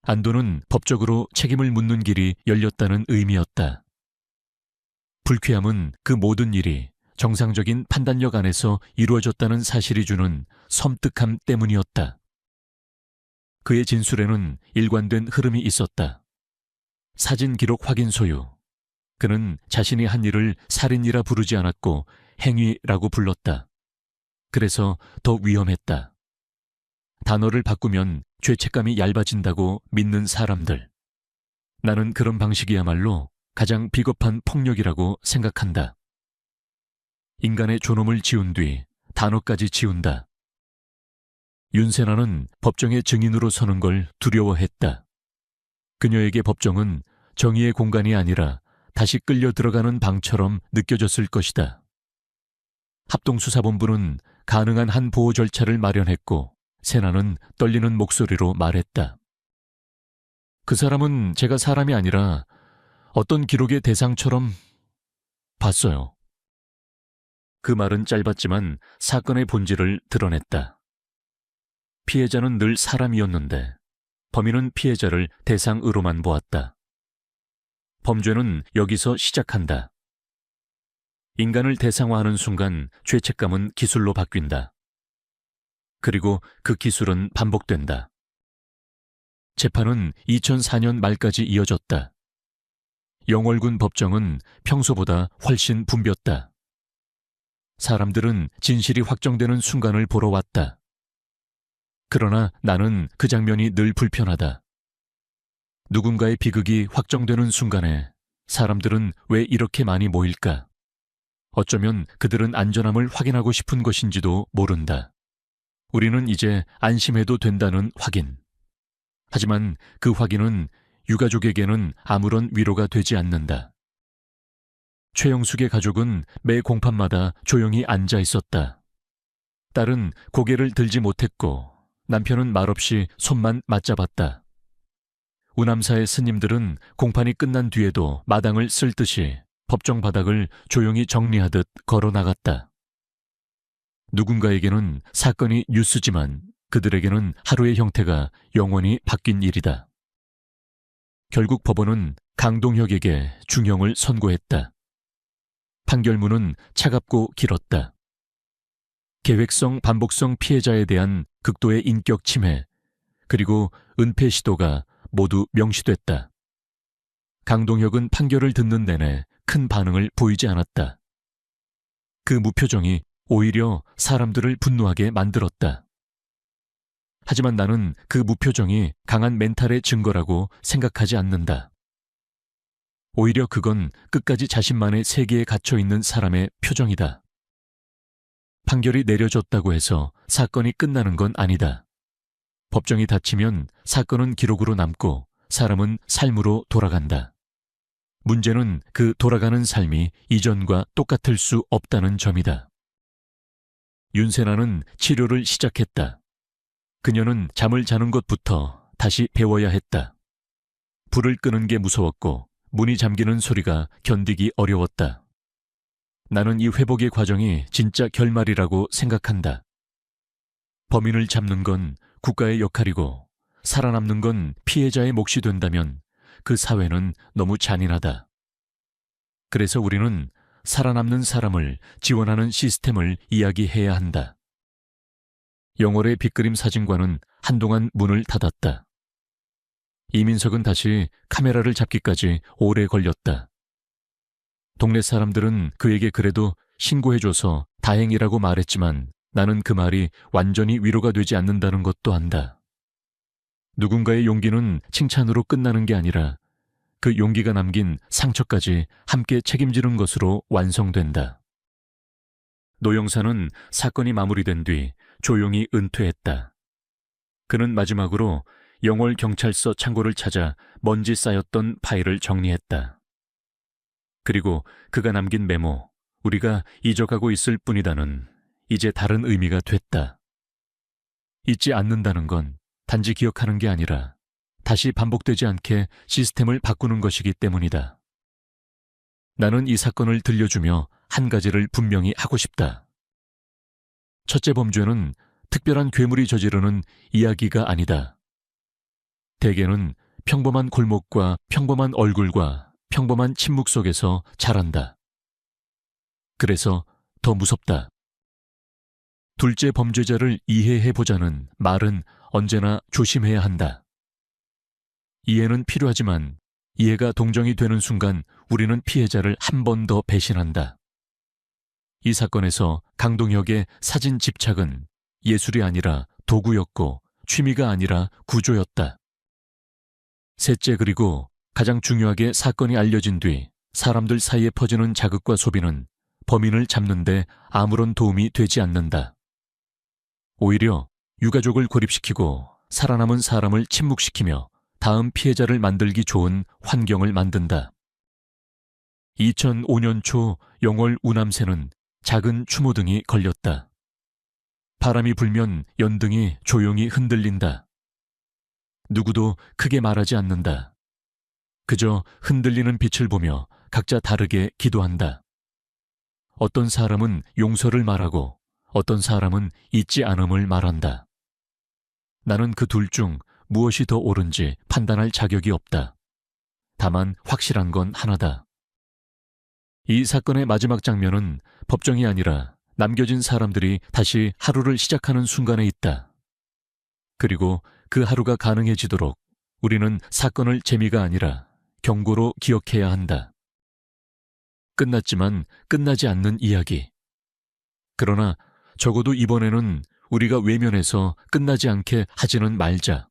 안도는 법적으로 책임을 묻는 길이 열렸다는 의미였다. 불쾌함은 그 모든 일이 정상적인 판단력 안에서 이루어졌다는 사실이 주는 섬뜩함 때문이었다. 그의 진술에는 일관된 흐름이 있었다. 사진 기록 확인 소유. 그는 자신이 한 일을 살인이라 부르지 않았고 행위라고 불렀다. 그래서 더 위험했다. 단어를 바꾸면 죄책감이 얇아진다고 믿는 사람들. 나는 그런 방식이야말로 가장 비겁한 폭력이라고 생각한다. 인간의 존엄을 지운 뒤 단어까지 지운다. 윤세나는 법정의 증인으로 서는 걸 두려워했다. 그녀에게 법정은 정의의 공간이 아니라 다시 끌려 들어가는 방처럼 느껴졌을 것이다. 합동수사본부는 가능한 한 보호 절차를 마련했고 세나는 떨리는 목소리로 말했다. 그 사람은 제가 사람이 아니라 어떤 기록의 대상처럼 봤어요. 그 말은 짧았지만 사건의 본질을 드러냈다. 피해자는 늘 사람이었는데 범인은 피해자를 대상으로만 보았다. 범죄는 여기서 시작한다. 인간을 대상화하는 순간 죄책감은 기술로 바뀐다. 그리고 그 기술은 반복된다. 재판은 2004년 말까지 이어졌다. 영월군 법정은 평소보다 훨씬 붐볐다. 사람들은 진실이 확정되는 순간을 보러 왔다. 그러나 나는 그 장면이 늘 불편하다. 누군가의 비극이 확정되는 순간에 사람들은 왜 이렇게 많이 모일까? 어쩌면 그들은 안전함을 확인하고 싶은 것인지도 모른다. 우리는 이제 안심해도 된다는 확인. 하지만 그 확인은 유가족에게는 아무런 위로가 되지 않는다. 최영숙의 가족은 매 공판마다 조용히 앉아 있었다. 딸은 고개를 들지 못했고 남편은 말없이 손만 맞잡았다. 우남사의 스님들은 공판이 끝난 뒤에도 마당을 쓸 듯이 법정 바닥을 조용히 정리하듯 걸어 나갔다. 누군가에게는 사건이 뉴스지만 그들에게는 하루의 형태가 영원히 바뀐 일이다. 결국 법원은 강동혁에게 중형을 선고했다. 판결문은 차갑고 길었다. 계획성 반복성 피해자에 대한 극도의 인격 침해, 그리고 은폐 시도가 모두 명시됐다. 강동혁은 판결을 듣는 내내 큰 반응을 보이지 않았다. 그 무표정이 오히려 사람들을 분노하게 만들었다. 하지만 나는 그 무표정이 강한 멘탈의 증거라고 생각하지 않는다. 오히려 그건 끝까지 자신만의 세계에 갇혀 있는 사람의 표정이다. 판결이 내려졌다고 해서 사건이 끝나는 건 아니다. 법정이 닫히면 사건은 기록으로 남고 사람은 삶으로 돌아간다. 문제는 그 돌아가는 삶이 이전과 똑같을 수 없다는 점이다. 윤세나는 치료를 시작했다. 그녀는 잠을 자는 것부터 다시 배워야 했다. 불을 끄는 게 무서웠고 문이 잠기는 소리가 견디기 어려웠다. 나는 이 회복의 과정이 진짜 결말이라고 생각한다. 범인을 잡는 건 국가의 역할이고 살아남는 건 피해자의 몫이 된다면 그 사회는 너무 잔인하다. 그래서 우리는 살아남는 사람을 지원하는 시스템을 이야기해야 한다. 영월의 빗그림 사진관은 한동안 문을 닫았다. 이민석은 다시 카메라를 잡기까지 오래 걸렸다. 동네 사람들은 그에게 그래도 신고해줘서 다행이라고 말했지만 나는 그 말이 완전히 위로가 되지 않는다는 것도 안다. 누군가의 용기는 칭찬으로 끝나는 게 아니라 그 용기가 남긴 상처까지 함께 책임지는 것으로 완성된다. 노영사는 사건이 마무리된 뒤 조용히 은퇴했다. 그는 마지막으로 영월 경찰서 창고를 찾아 먼지 쌓였던 파일을 정리했다. 그리고 그가 남긴 메모, 우리가 잊어가고 있을 뿐이다는 이제 다른 의미가 됐다. 잊지 않는다는 건 단지 기억하는 게 아니라 다시 반복되지 않게 시스템을 바꾸는 것이기 때문이다. 나는 이 사건을 들려주며 한 가지를 분명히 하고 싶다. 첫째 범죄는 특별한 괴물이 저지르는 이야기가 아니다. 대개는 평범한 골목과 평범한 얼굴과 평범한 침묵 속에서 자란다. 그래서 더 무섭다. 둘째 범죄자를 이해해보자는 말은 언제나 조심해야 한다. 이해는 필요하지만 이해가 동정이 되는 순간 우리는 피해자를 한 번 더 배신한다. 이 사건에서 강동혁의 사진 집착은 예술이 아니라 도구였고 취미가 아니라 구조였다. 셋째, 그리고 가장 중요하게 사건이 알려진 뒤 사람들 사이에 퍼지는 자극과 소비는 범인을 잡는 데 아무런 도움이 되지 않는다. 오히려 유가족을 고립시키고 살아남은 사람을 침묵시키며 다음 피해자를 만들기 좋은 환경을 만든다. 2005년 초 영월 우남새는 작은 추모등이 걸렸다. 바람이 불면 연등이 조용히 흔들린다. 누구도 크게 말하지 않는다. 그저 흔들리는 빛을 보며 각자 다르게 기도한다. 어떤 사람은 용서를 말하고 어떤 사람은 잊지 않음을 말한다. 나는 그 둘 중 무엇이 더 옳은지 판단할 자격이 없다. 다만 확실한 건 하나다. 이 사건의 마지막 장면은 법정이 아니라 남겨진 사람들이 다시 하루를 시작하는 순간에 있다. 그리고 그 하루가 가능해지도록 우리는 사건을 재미가 아니라 경고로 기억해야 한다. 끝났지만 끝나지 않는 이야기. 그러나 적어도 이번에는 우리가 외면해서 끝나지 않게 하지는 말자.